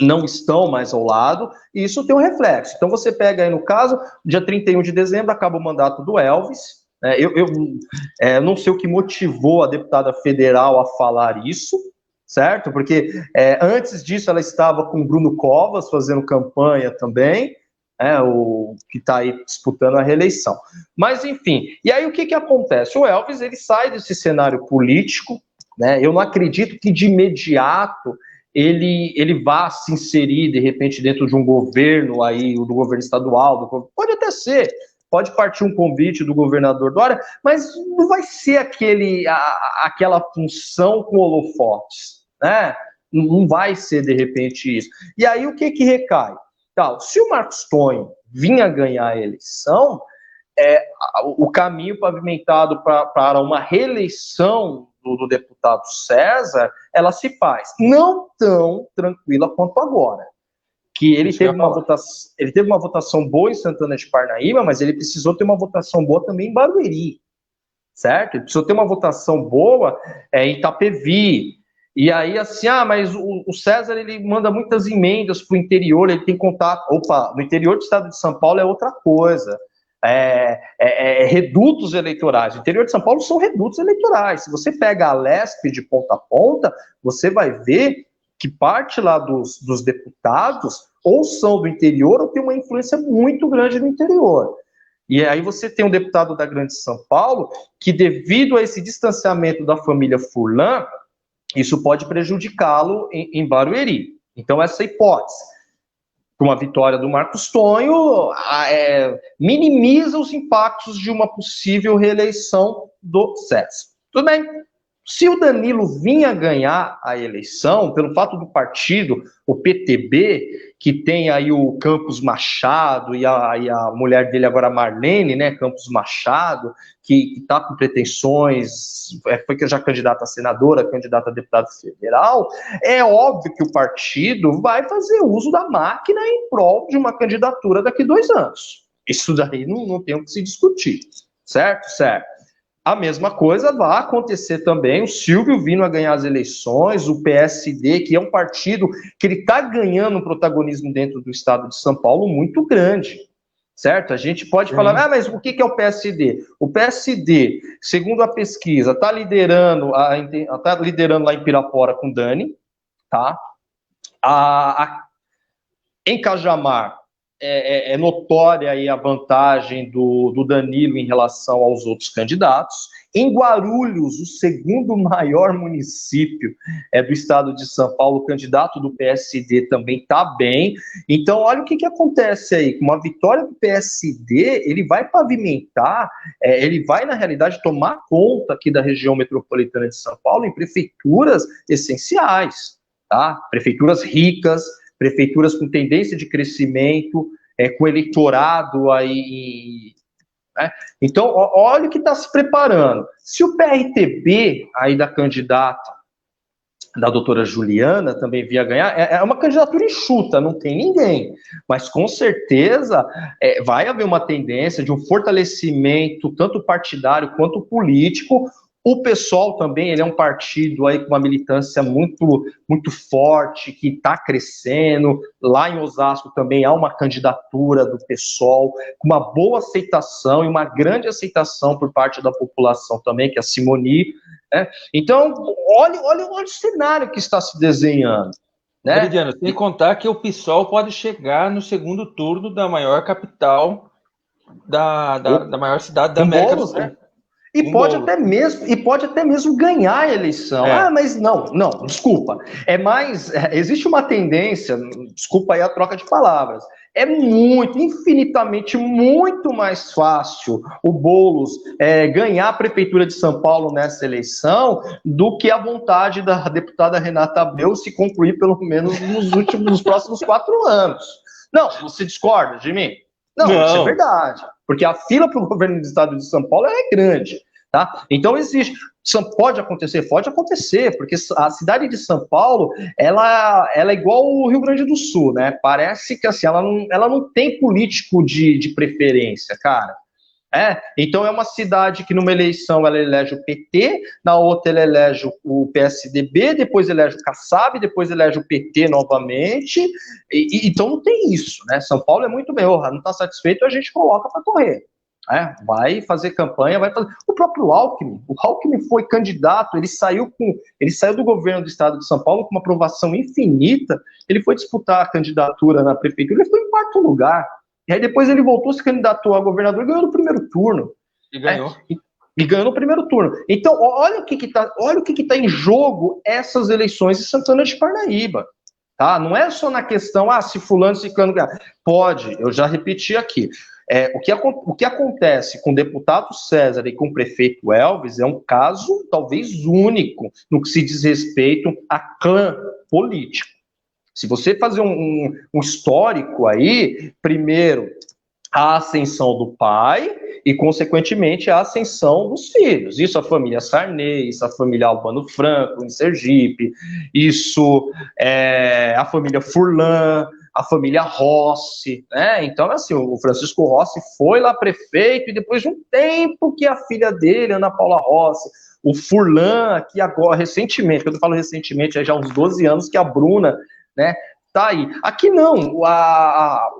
não estão mais ao lado, e isso tem um reflexo. Então você pega aí no caso, dia 31 de dezembro acaba o mandato do Elvis, eu não sei o que motivou a deputada federal a falar isso, certo? Porque antes disso ela estava com o Bruno Covas fazendo campanha também, o que está aí disputando a reeleição. Mas enfim, e aí o que acontece? O Elvis ele sai desse cenário político, né? Eu não acredito que de imediato ele vá se inserir, de repente, dentro de um governo aí, do governo estadual, pode até ser, pode partir um convite do governador Dória, mas não vai ser aquela função com holofotes, né? Não vai ser, de repente, isso. E aí, o que recai? Se o Marcos Tonho vinha ganhar a eleição, o caminho pavimentado para uma reeleição do deputado César, ela se faz não tão tranquila quanto agora. Que ele teve uma votação boa em Santana de Parnaíba, mas ele precisou ter uma votação boa também em Barueri, certo? Ele precisou ter uma votação boa em Itapevi. E aí, assim, mas o César, ele manda muitas emendas para o interior, ele tem contato... Opa, no interior do estado de São Paulo é outra coisa. Redutos eleitorais. O interior de São Paulo são redutos eleitorais. Se você pega a Lespe de ponta a ponta, você vai ver que parte lá dos deputados ou são do interior ou tem uma influência muito grande no interior. E aí você tem um deputado da Grande São Paulo que, devido a esse distanciamento da família Furlan, isso pode prejudicá-lo em Barueri. Então, essa hipótese, uma vitória do Marcos Tonho, minimiza os impactos de uma possível reeleição do César. Tudo bem? Se o Danilo vinha ganhar a eleição, pelo fato do partido, o PTB, que tem aí o Campos Machado e a mulher dele agora, Marlene, né, Campos Machado, que está com pretensões, foi já candidata a senadora, candidata a deputada federal, é óbvio que o partido vai fazer uso da máquina em prol de uma candidatura daqui a 2 anos. Isso daí não tem o que se discutir, certo? Certo. A mesma coisa vai acontecer também, o Silvio vindo a ganhar as eleições, o PSD, que é um partido que ele está ganhando um protagonismo dentro do estado de São Paulo muito grande, certo? A gente pode falar, mas o que é o PSD? O PSD, segundo a pesquisa, está liderando lá em Pirapora com Dani, tá? Em Cajamar, é notória aí a vantagem do Danilo em relação aos outros candidatos. Em Guarulhos, o segundo maior município do estado de São Paulo, o candidato do PSD também está bem. Então, olha o que acontece aí. Com uma vitória do PSD, ele vai pavimentar, ele vai, na realidade, tomar conta aqui da região metropolitana de São Paulo em prefeituras essenciais, tá? Prefeituras ricas, prefeituras com tendência de crescimento, com eleitorado aí. Né? Então, olha o que está se preparando. Se o PRTB aí da candidata, da doutora Juliana, também via ganhar, é uma candidatura enxuta, não tem ninguém. Mas, com certeza, vai haver uma tendência de um fortalecimento, tanto partidário quanto político. O PSOL também, ele é um partido aí com uma militância muito, muito forte, que está crescendo. Lá em Osasco também há uma candidatura do PSOL, com uma boa aceitação e uma grande aceitação por parte da população também, que é a Simoni, né? Então, olha o cenário que está se desenhando, né? Veridiano, sem contar que o PSOL pode chegar no segundo turno da maior capital da maior cidade da América do Sul. Né? E pode até mesmo ganhar a eleição. Mas não, desculpa. Existe uma tendência, desculpa aí a troca de palavras. É infinitamente muito mais fácil o Boulos ganhar a Prefeitura de São Paulo nessa eleição do que a vontade da deputada Renata Abreu se concluir pelo menos nos próximos 4 anos. Não, você discorda de mim? Não, isso é verdade. Porque a fila para o governo do estado de São Paulo é grande. Tá? Então existe. Pode acontecer, porque a cidade de São Paulo ela é igual o Rio Grande do Sul, né? Parece que assim, ela não tem político de preferência, cara. Então é uma cidade que numa eleição ela elege o PT, na outra ela elege o PSDB, depois elege o Kassab, depois elege o PT novamente, então não tem isso, né? São Paulo é muito bem, não está satisfeito, a gente coloca para correr. Vai fazer campanha, vai fazer. O próprio Alckmin, foi candidato, ele saiu do governo do estado de São Paulo com uma aprovação infinita, ele foi disputar a candidatura na prefeitura, ele foi em 4º lugar. E aí depois ele voltou, se candidatou a governador e ganhou no primeiro turno. E ganhou. E ganhou no primeiro turno. Então, olha o que está em jogo essas eleições em Santana de Parnaíba. Tá? Não é só na questão, se fulano, ciclano ganhar. Pode, eu já repeti aqui. O que acontece com o deputado César e com o prefeito Elvis é um caso talvez único no que se diz respeito a clã político. Se você fazer um histórico aí, primeiro, a ascensão do pai e, consequentemente, a ascensão dos filhos. Isso a família Sarney, isso a família Albano Franco, em Sergipe, isso a família Furlan, a família Rossi, né? Então, assim, o Francisco Rossi foi lá prefeito e depois de um tempo que a filha dele, Ana Paula Rossi, o Furlan, aqui agora, recentemente, quando eu falo recentemente, já há uns 12 anos que a Bruna, né, tá aí. Aqui não,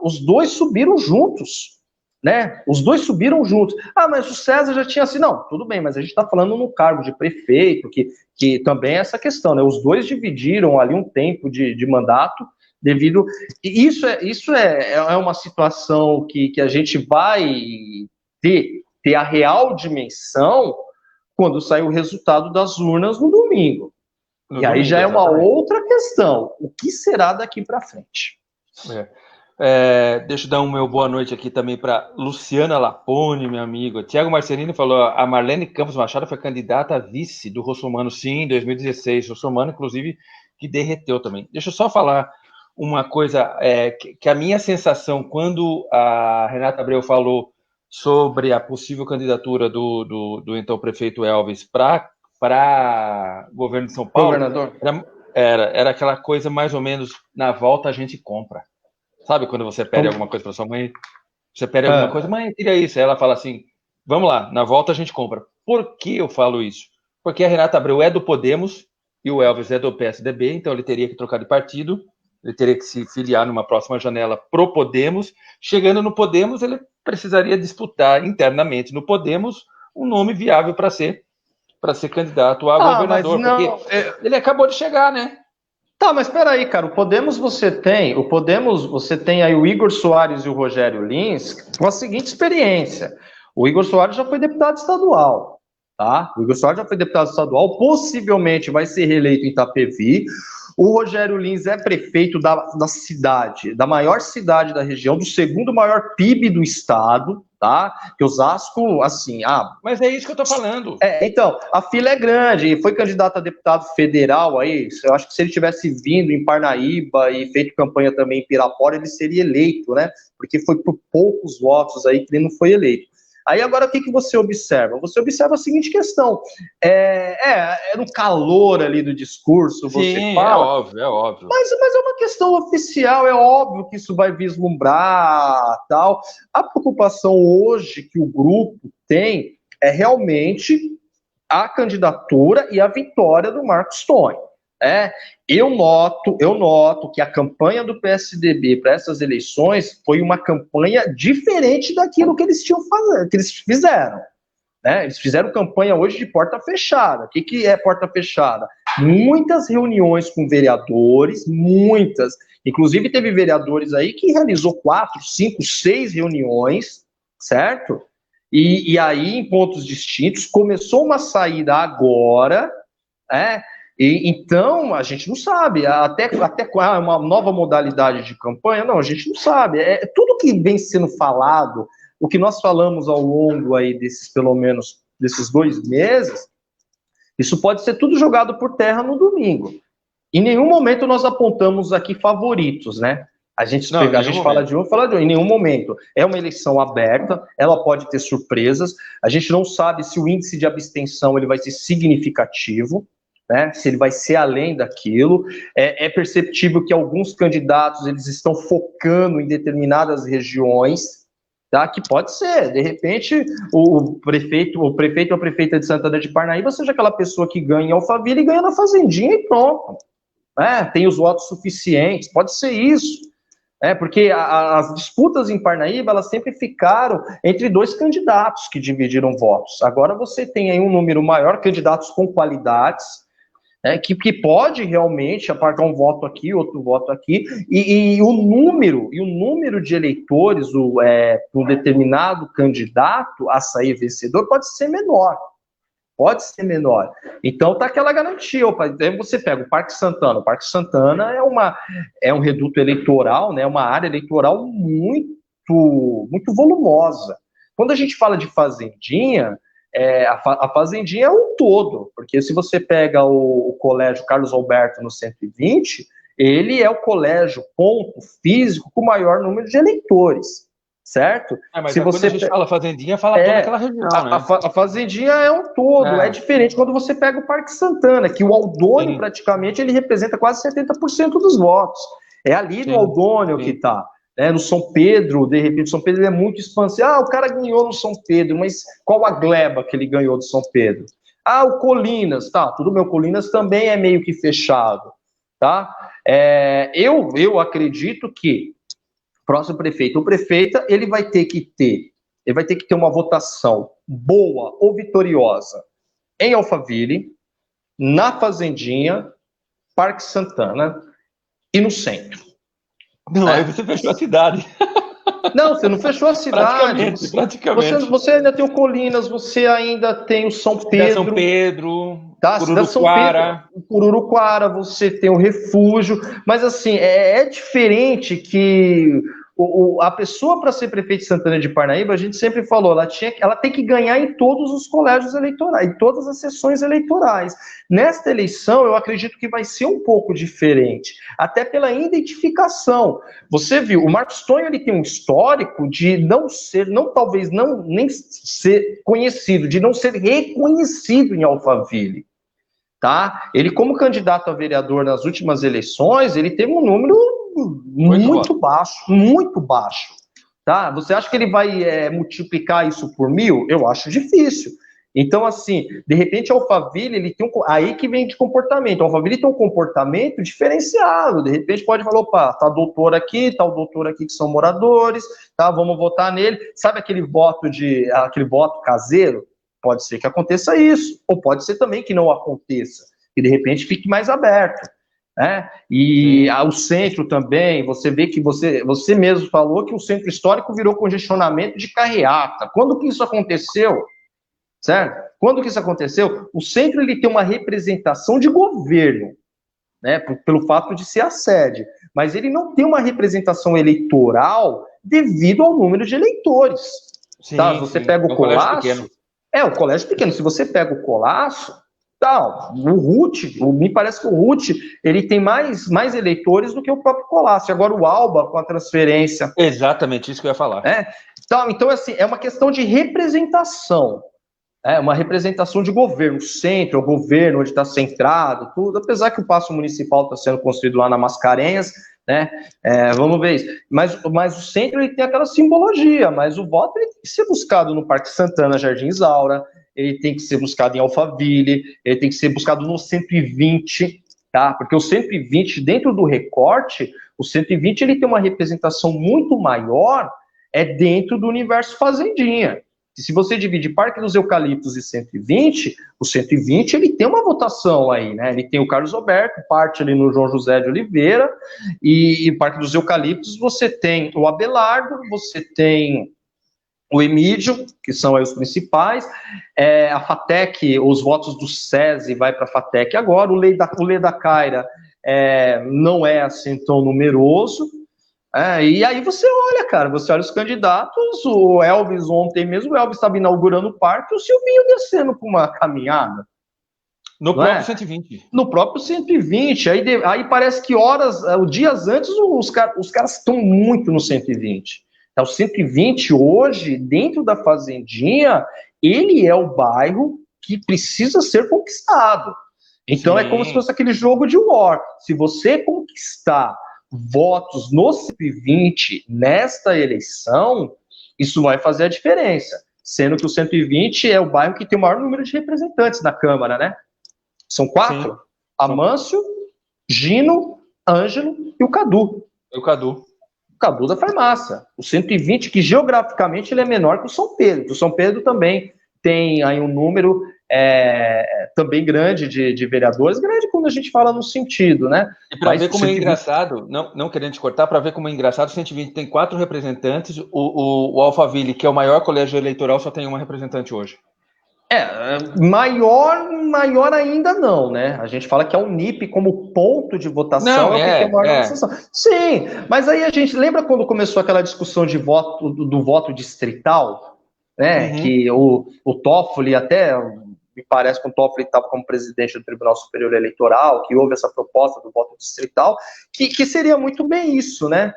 os dois subiram juntos, né? Os dois subiram juntos. Mas o César já tinha assim, não, tudo bem, mas a gente está falando no cargo de prefeito, que também é essa questão, né? Os dois dividiram ali um tempo de mandato devido. Isso é uma situação que a gente vai ter a real dimensão quando sair o resultado das urnas no domingo. E aí já é uma outra questão. O que será daqui para frente? Deixa eu dar um meu boa noite aqui também para Luciana Lapone, meu amigo. Tiago Marcelino falou, a Marlene Campos Machado foi candidata a vice do Russomano, sim, em 2016. Russomano, inclusive, que derreteu também. Deixa eu só falar uma coisa, que a minha sensação, quando a Renata Abreu falou sobre a possível candidatura do então prefeito Elvis para governo de São Paulo, era aquela coisa mais ou menos, na volta a gente compra. Sabe quando você pede alguma coisa para sua mãe? Você pede alguma coisa, mãe, tira isso. Aí ela fala assim, vamos lá, na volta a gente compra. Por que eu falo isso? Porque a Renata Abreu é do Podemos e o Elvis é do PSDB, então ele teria que trocar de partido, ele teria que se filiar numa próxima janela pro Podemos. Chegando no Podemos, ele precisaria disputar internamente no Podemos um nome viável para ser candidato a governador, porque ele acabou de chegar, né? Tá, mas espera aí, cara, o Podemos você tem aí o Igor Soares e o Rogério Lins com a seguinte experiência. O Igor Soares já foi deputado estadual, tá? O Igor Soares já foi deputado estadual, possivelmente vai ser reeleito em Itapevi. O Rogério Lins é prefeito da cidade, da maior cidade da região, do segundo maior PIB do estado, tá? Que Osasco, assim, Mas é isso que eu tô falando. Então, a fila é grande, e foi candidato a deputado federal aí, eu acho que se ele tivesse vindo em Parnaíba e feito campanha também em Pirapora, ele seria eleito, né? Porque foi por poucos votos aí que ele não foi eleito. Aí agora o que você observa? Você observa a seguinte questão, no calor ali do discurso, você fala... É óbvio. Mas é uma questão oficial, é óbvio que isso vai vislumbrar, tal. A preocupação hoje que o grupo tem é realmente a candidatura e a vitória do Marcos Tonho. Eu noto que a campanha do PSDB para essas eleições foi uma campanha diferente daquilo que eles fizeram. Eles fizeram campanha hoje de porta fechada. O que é porta fechada? Muitas reuniões com vereadores, muitas. Inclusive teve vereadores aí que realizou 4, 5, 6 reuniões, certo? E aí, em pontos distintos, começou uma saída agora, então, a gente não sabe, até uma nova modalidade de campanha, não, a gente não sabe. Tudo que vem sendo falado, o que nós falamos ao longo aí pelo menos, desses 2 meses, isso pode ser tudo jogado por terra no domingo. Em nenhum momento nós apontamos aqui favoritos, né? A gente fala de um, em nenhum momento. É uma eleição aberta, ela pode ter surpresas, a gente não sabe se o índice de abstenção ele vai ser significativo, se ele vai ser além daquilo. É perceptível que alguns candidatos eles estão focando em determinadas regiões, tá? Que pode ser, de repente, o prefeito ou a prefeita de Santana de Parnaíba seja aquela pessoa que ganha em Alphaville e ganha na Fazendinha e pronto. Tem os votos suficientes, pode ser isso. Porque as disputas em Parnaíba, elas sempre ficaram entre 2 candidatos que dividiram votos. Agora você tem aí um número maior, candidatos com qualidades, que pode realmente apartar um voto aqui, outro voto aqui, e o número de eleitores para um determinado candidato a sair vencedor pode ser menor. Então tá aquela garantia. Aí você pega o Parque Santana. O Parque Santana é um reduto eleitoral, né? Uma área eleitoral muito, muito volumosa. Quando a gente fala de Fazendinha, a Fazendinha é um todo, porque se você pega o Colégio Carlos Alberto no 120, ele é o colégio ponto físico com o maior número de eleitores, certo? Mas se quando você a gente fala Fazendinha, fala toda aquela região, né? A Fazendinha é um todo, é diferente quando você pega o Parque Santana, que o Aldônio praticamente ele representa quase 70% dos votos. É ali no Aldônio que está. No São Pedro, de repente, São Pedro é muito expansivo. O cara ganhou no São Pedro, mas qual a gleba que ele ganhou do São Pedro? O Colinas, tá, tudo bem, o Colinas também é meio que fechado, tá? Eu acredito que o próximo prefeito ou prefeita, ele vai ter que ter uma votação boa ou vitoriosa em Alphaville, na Fazendinha, Parque Santana e no centro. Não, aí você fechou a cidade. Não, você não fechou a cidade. Praticamente. Você ainda tem o Colinas, você ainda tem o São Pedro. São Pedro, tá? Cururuquara. Cururuquara, você tem o Refúgio. Mas, assim, é diferente que a pessoa, para ser prefeito de Santana de Parnaíba, a gente sempre falou, ela tem que ganhar em todos os colégios eleitorais, em todas as sessões eleitorais. Nesta eleição, eu acredito que vai ser um pouco diferente, até pela identificação. Você viu, o Marcos Tonho ele tem um histórico de talvez nem ser conhecido, de não ser reconhecido em Alphaville. Tá? Ele, como candidato a vereador nas últimas eleições, ele teve um número muito baixo, tá? Você acha que ele vai multiplicar isso por 1000? Eu acho difícil. Então, assim, de repente, Alphaville, ele tem aí que vem de comportamento. Alphaville tem um comportamento diferenciado. De repente, pode falar, opa, tá doutor aqui, tá o doutor aqui que são moradores, tá? Vamos votar nele. Sabe aquele voto caseiro? Pode ser que aconteça isso, ou pode ser também que não aconteça, que de repente fique mais aberto. E o centro também, você vê que você mesmo falou que o centro histórico virou congestionamento de carreata. Quando que isso aconteceu? Certo? Quando que isso aconteceu? O centro ele tem uma representação de governo, né, pelo fato de ser a sede, mas ele não tem uma representação eleitoral devido ao número de eleitores. Tá? Você pega o Colasso, o colégio pequeno. Se você pega o Colasso, o Ruth, me parece que o Ruth, ele tem mais eleitores do que o próprio Colasso. Agora o Alba, com a transferência... Exatamente, isso que eu ia falar. Então, assim, é uma questão de representação. Uma representação de governo, o centro, o governo onde está centrado, tudo, apesar que o Paço Municipal está sendo construído lá na Mascarenhas, né? Vamos ver isso. Mas o centro ele tem aquela simbologia, mas o voto ele tem que ser buscado no Parque Santana, Jardim Isaura, ele tem que ser buscado em Alphaville, ele tem que ser buscado no 120, tá? Porque o 120, dentro do recorte, o 120 ele tem uma representação muito maior dentro do universo Fazendinha. E se você divide Parque dos Eucaliptos e 120, o 120 ele tem uma votação aí, né? Ele tem o Carlos Alberto, parte ali no João José de Oliveira, e Parque dos Eucaliptos você tem o Abelardo, você tem o Emídio, que são aí os principais, a FATEC, os votos do SESI vai para a FATEC agora, o Leda Caira não é assim tão numeroso, e aí você olha, cara, você olha os candidatos, o Elvis ontem mesmo, o Elvis estava inaugurando o parque, o Silvinho descendo com uma caminhada. No próprio 120. No próprio 120, aí parece que dias antes, os caras estão muito no 120. Então, o 120 hoje, dentro da Fazendinha, ele é o bairro que precisa ser conquistado. Então, sim, é como se fosse aquele jogo de War. Se você conquistar votos no 120 nesta eleição, isso vai fazer a diferença. Sendo que o 120 é o bairro que tem o maior número de representantes na Câmara, né? São 4. Sim. Amâncio, Gino, Ângelo e o Cadu. O Cadu da farmácia. O 120, que geograficamente ele é menor que o São Pedro. O São Pedro também tem aí um número também grande de vereadores, grande quando a gente fala no sentido, né? E para ver como 120... é engraçado, não querendo te cortar, para ver como é engraçado, o 120 tem 4 representantes, o Alphaville, que é o maior colégio eleitoral, só tem uma representante hoje. Maior ainda não, né? A gente fala que a Unip, como ponto de votação, é o que tem maior votação. Sim, mas aí a gente lembra quando começou aquela discussão de voto do voto distrital, né? Uhum. Que o Toffoli, até me parece que o Toffoli estava como presidente do Tribunal Superior Eleitoral, que houve essa proposta do voto distrital, que seria muito bem isso, né?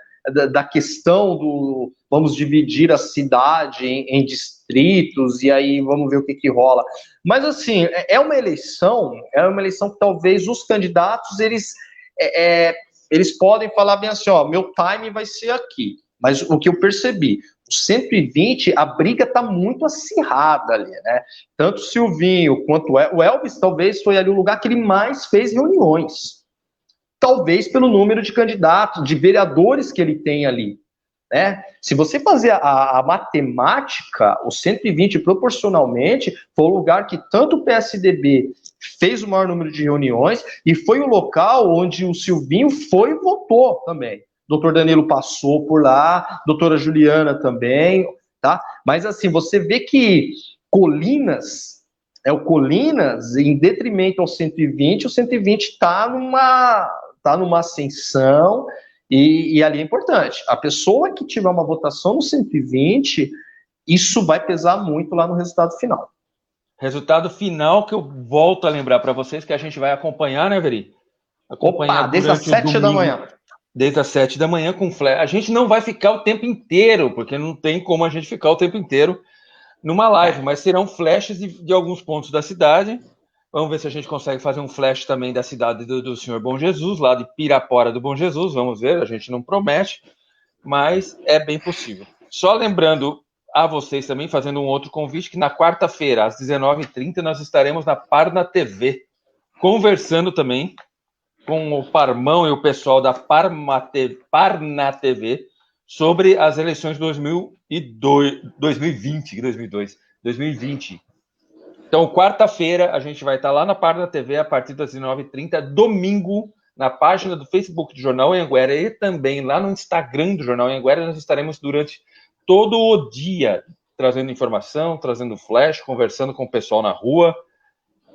Da questão do vamos dividir a cidade em distritos e aí vamos ver o que rola. Mas assim, é uma eleição que talvez os candidatos eles podem falar bem assim, ó, meu time vai ser aqui. Mas o que eu percebi, o 120, a briga está muito acirrada ali, né? Tanto o Silvinho quanto o Elvis, talvez foi ali o lugar que ele mais fez reuniões. Talvez pelo número de candidatos, de vereadores que ele tem ali, né? Se você fazer a matemática, o 120 proporcionalmente foi o lugar que tanto o PSDB fez o maior número de reuniões e foi o local onde o Silvinho foi e votou também. Doutor Danilo passou por lá, doutora Juliana também, tá? Mas assim, você vê que Colinas, em detrimento ao 120, o 120 está numa ascensão e ali é importante. A pessoa que tiver uma votação no 120, isso vai pesar muito lá no resultado final. Resultado final que eu volto a lembrar para vocês, que a gente vai acompanhar, né, Veri? Acompanhar desde as 7 da manhã. Desde as 7 da manhã com flash. A gente não vai ficar o tempo inteiro, porque não tem como a gente ficar o tempo inteiro numa live, mas serão flashes de alguns pontos da cidade. Vamos ver se a gente consegue fazer um flash também da cidade do Senhor Bom Jesus, lá de Pirapora do Bom Jesus. Vamos ver, a gente não promete, mas é bem possível. Só lembrando a vocês também, fazendo um outro convite, que na quarta-feira, às 19h30, nós estaremos na Parna TV, conversando também com o Parmão e o pessoal da Parna TV sobre as eleições de 2020. Então, quarta-feira, a gente vai estar lá na Parna TV a partir das 19h30, domingo, na página do Facebook do Jornal Anhanguera e também lá no Instagram do Jornal Anhanguera, nós estaremos durante todo o dia trazendo informação, trazendo flash, conversando com o pessoal na rua.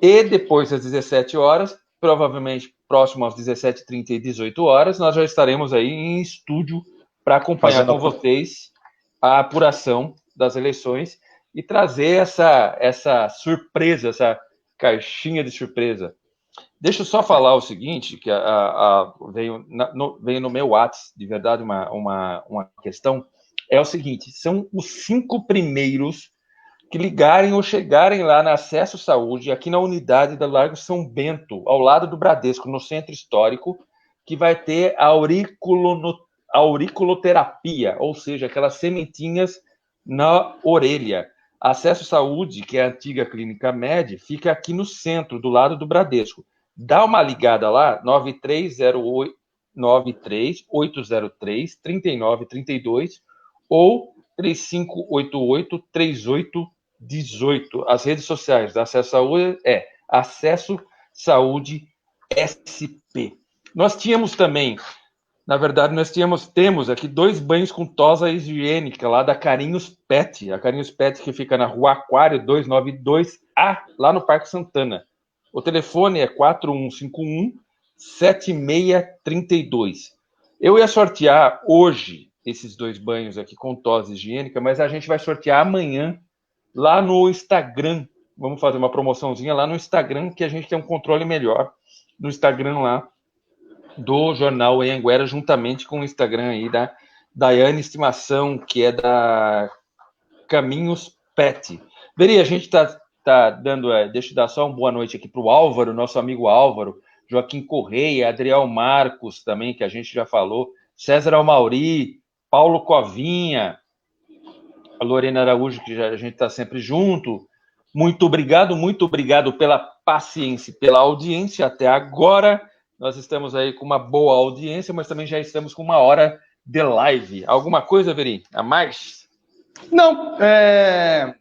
E depois das 17 horas, provavelmente próximo às 17h30 e 18 horas, nós já estaremos aí em estúdio para acompanhar com vocês a apuração das eleições e trazer essa surpresa, essa caixinha de surpresa. Deixa eu só falar o seguinte, que veio no meu WhatsApp, de verdade, uma questão, é o seguinte, são os 5 primeiros que ligarem ou chegarem lá na Acesso Saúde, aqui na unidade da Largo São Bento, ao lado do Bradesco, no Centro Histórico, que vai ter a auriculoterapia, ou seja, aquelas sementinhas na orelha. Acesso Saúde, que é a antiga Clínica Med, fica aqui no centro, do lado do Bradesco. Dá uma ligada lá, 930803-3932 ou 3588-3818. As redes sociais da Acesso Saúde é Acesso Saúde SP. Nós tínhamos também, na verdade, temos aqui 2 banhos com tosa higiênica lá da Carinhos Pet. A Carinhos Pet que fica na Rua Aquário 292A, lá no Parque Santana. O telefone é 4151-7632. Eu ia sortear hoje esses 2 banhos aqui com tosa higiênica, mas a gente vai sortear amanhã lá no Instagram. Vamos fazer uma promoçãozinha lá no Instagram, que a gente tem um controle melhor no Instagram lá do Jornal Anhanguera, juntamente com o Instagram aí da Daiane Estimação, que é da Caminhos Pet. Veri, a gente tá dando, deixa eu dar só uma boa noite aqui para o Álvaro, nosso amigo Álvaro, Joaquim Correia, Adriel Marcos também, que a gente já falou, César Almauri, Paulo Covinha, a Lorena Araújo, que a gente está sempre junto. Muito obrigado pela paciência, pela audiência até agora. Nós estamos aí com uma boa audiência, mas também já estamos com 1 hora de live. Alguma coisa, Veri, a mais? Não, é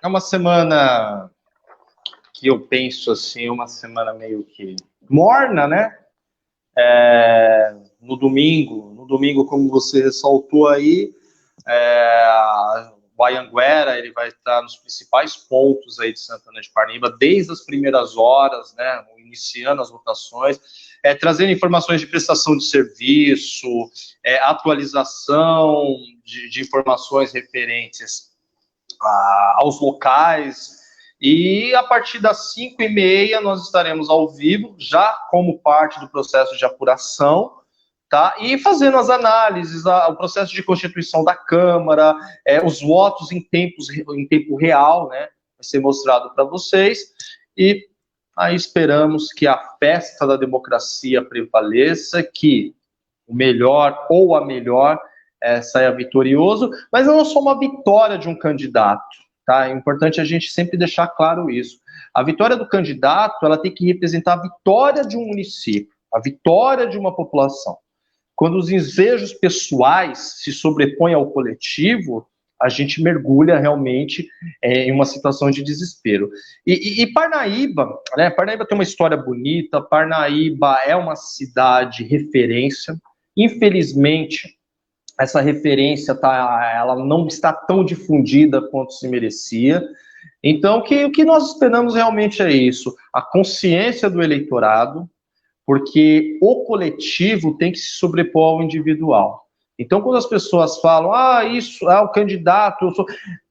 uma semana que eu penso assim, uma semana meio que morna, né? No domingo, como você ressaltou aí, o Anhanguera, ele vai estar nos principais pontos aí de Santana de Parnaíba, desde as primeiras horas, né, iniciando as votações, trazendo informações de prestação de serviço, atualização de informações referentes aos locais, e a partir das 5h30 nós estaremos ao vivo, já como parte do processo de apuração, tá? E fazendo as análises, o processo de constituição da Câmara, os votos em tempo real, né? Vai ser mostrado para vocês, e aí esperamos que a festa da democracia prevaleça, que o melhor ou a melhor saia vitorioso, mas não é só uma vitória de um candidato, tá? É importante a gente sempre deixar claro isso. A vitória do candidato, ela tem que representar a vitória de um município, a vitória de uma população. Quando os desejos pessoais se sobrepõem ao coletivo, a gente mergulha realmente em uma situação de desespero. E Parnaíba, né? Parnaíba tem uma história bonita, Parnaíba é uma cidade referência. Infelizmente, essa referência ela não está tão difundida quanto se merecia. Então, o que nós esperamos realmente é isso, a consciência do eleitorado, porque o coletivo tem que se sobrepor ao individual. Então, quando as pessoas falam, o candidato,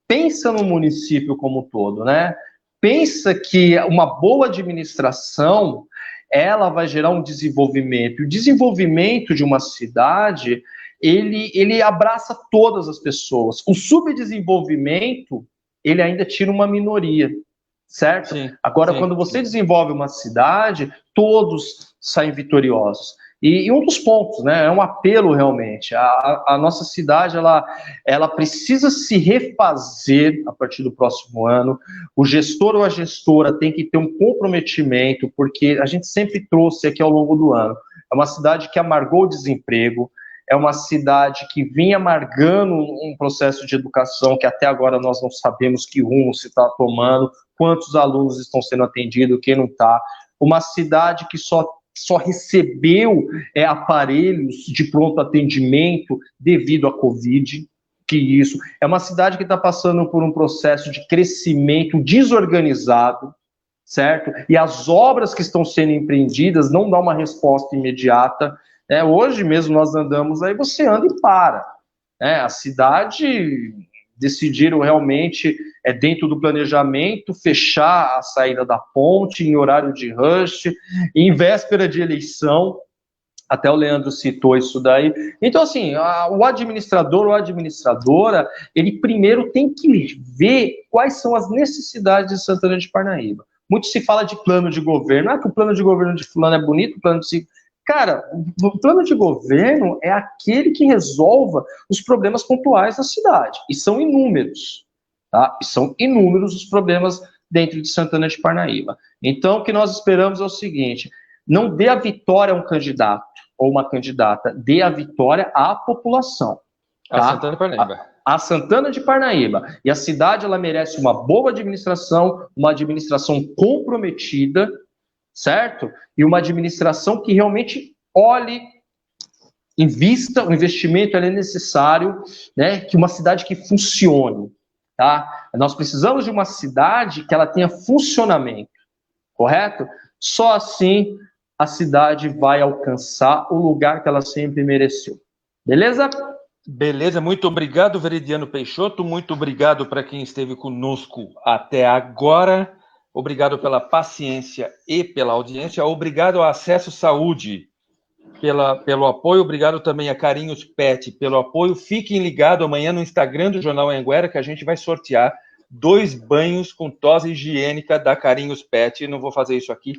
pensa no município como um todo, né? Pensa que uma boa administração, ela vai gerar um desenvolvimento. O desenvolvimento de uma cidade, ele abraça todas as pessoas. O subdesenvolvimento, ele ainda tira uma minoria, certo? Sim, agora, quando você desenvolve uma cidade, todos saem vitoriosos. E um dos pontos, né, é um apelo realmente, a nossa cidade, ela precisa se refazer a partir do próximo ano. O gestor ou a gestora tem que ter um comprometimento, porque a gente sempre trouxe aqui ao longo do ano, é uma cidade que amargou o desemprego, é uma cidade que vinha amargando um processo de educação que até agora nós não sabemos que rumo se está tomando, quantos alunos estão sendo atendidos, quem não está. Uma cidade que só recebeu aparelhos de pronto atendimento devido à Covid, que isso. É uma cidade que está passando por um processo de crescimento desorganizado, certo? E as obras que estão sendo empreendidas não dão uma resposta imediata. Hoje mesmo nós andamos aí, você anda e para. A cidade decidiram realmente, dentro do planejamento, fechar a saída da ponte em horário de rush, em véspera de eleição, até o Leandro citou isso daí. Então, assim, o administrador ou a administradora, ele primeiro tem que ver quais são as necessidades de Santana de Parnaíba. Muito se fala de plano de governo, que o plano de governo de fulano é bonito, o plano de... Cara, o plano de governo é aquele que resolva os problemas pontuais da cidade, e são inúmeros. tá? E são inúmeros os problemas dentro de Santana de Parnaíba. Então, o que nós esperamos é o seguinte: não dê a vitória a um candidato ou uma candidata, dê a vitória à população. A Tá? Santana de Parnaíba. A Santana de Parnaíba. E a cidade, ela merece uma boa administração, uma administração comprometida, certo? E uma administração que realmente olhe, invista, o investimento é necessário, né? Que uma cidade que funcione, tá? Nós precisamos de uma cidade que ela tenha funcionamento, correto? Só assim a cidade vai alcançar o lugar que ela sempre mereceu. Beleza? Beleza, muito obrigado, Veridiano Peixoto. Muito obrigado para quem esteve conosco até agora. Obrigado pela paciência e pela audiência. Obrigado ao Acesso Saúde pelo apoio. Obrigado também a Carinhos Pet pelo apoio. Fiquem ligados amanhã no Instagram do Jornal Anhanguera, que a gente vai sortear 2 banhos com tosse higiênica da Carinhos Pet. Não vou fazer isso aqui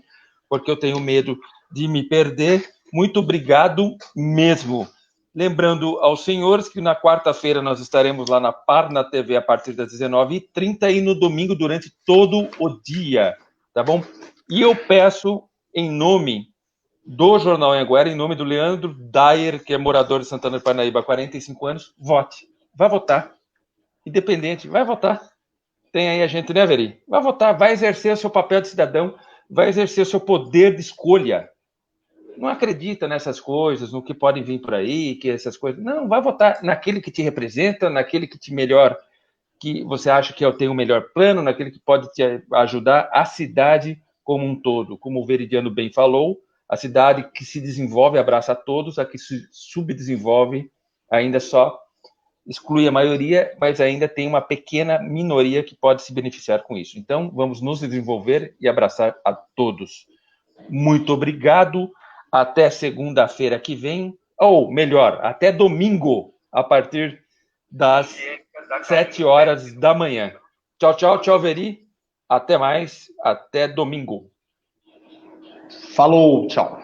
porque eu tenho medo de me perder. Muito obrigado mesmo. Lembrando aos senhores que na quarta-feira nós estaremos lá na Parna TV a partir das 19h30 e no domingo durante todo o dia, tá bom? E eu peço, em nome do Jornal Anhanguera, em nome do Leandro Dyer, que é morador de Santana de Parnaíba há 45 anos, vote. Vai votar. Independente, vai votar. Tem aí a gente, né, Veri? Vai votar, vai exercer o seu papel de cidadão, vai exercer o seu poder de escolha. Não acredita nessas coisas, no que podem vir por aí, que essas coisas. Não, vai votar naquele que te representa, naquele que te melhor, que você acha que tem o melhor plano, naquele que pode te ajudar a cidade como um todo. Como o Veridiano bem falou, a cidade que se desenvolve abraça a todos, a que se subdesenvolve ainda só exclui a maioria, mas ainda tem uma pequena minoria que pode se beneficiar com isso. Então, vamos nos desenvolver e abraçar a todos. Muito obrigado. Até segunda-feira que vem, ou melhor, até domingo, a partir das 7 horas da manhã. Tchau, tchau, tchau, Veri. Até mais, até domingo. Falou, tchau.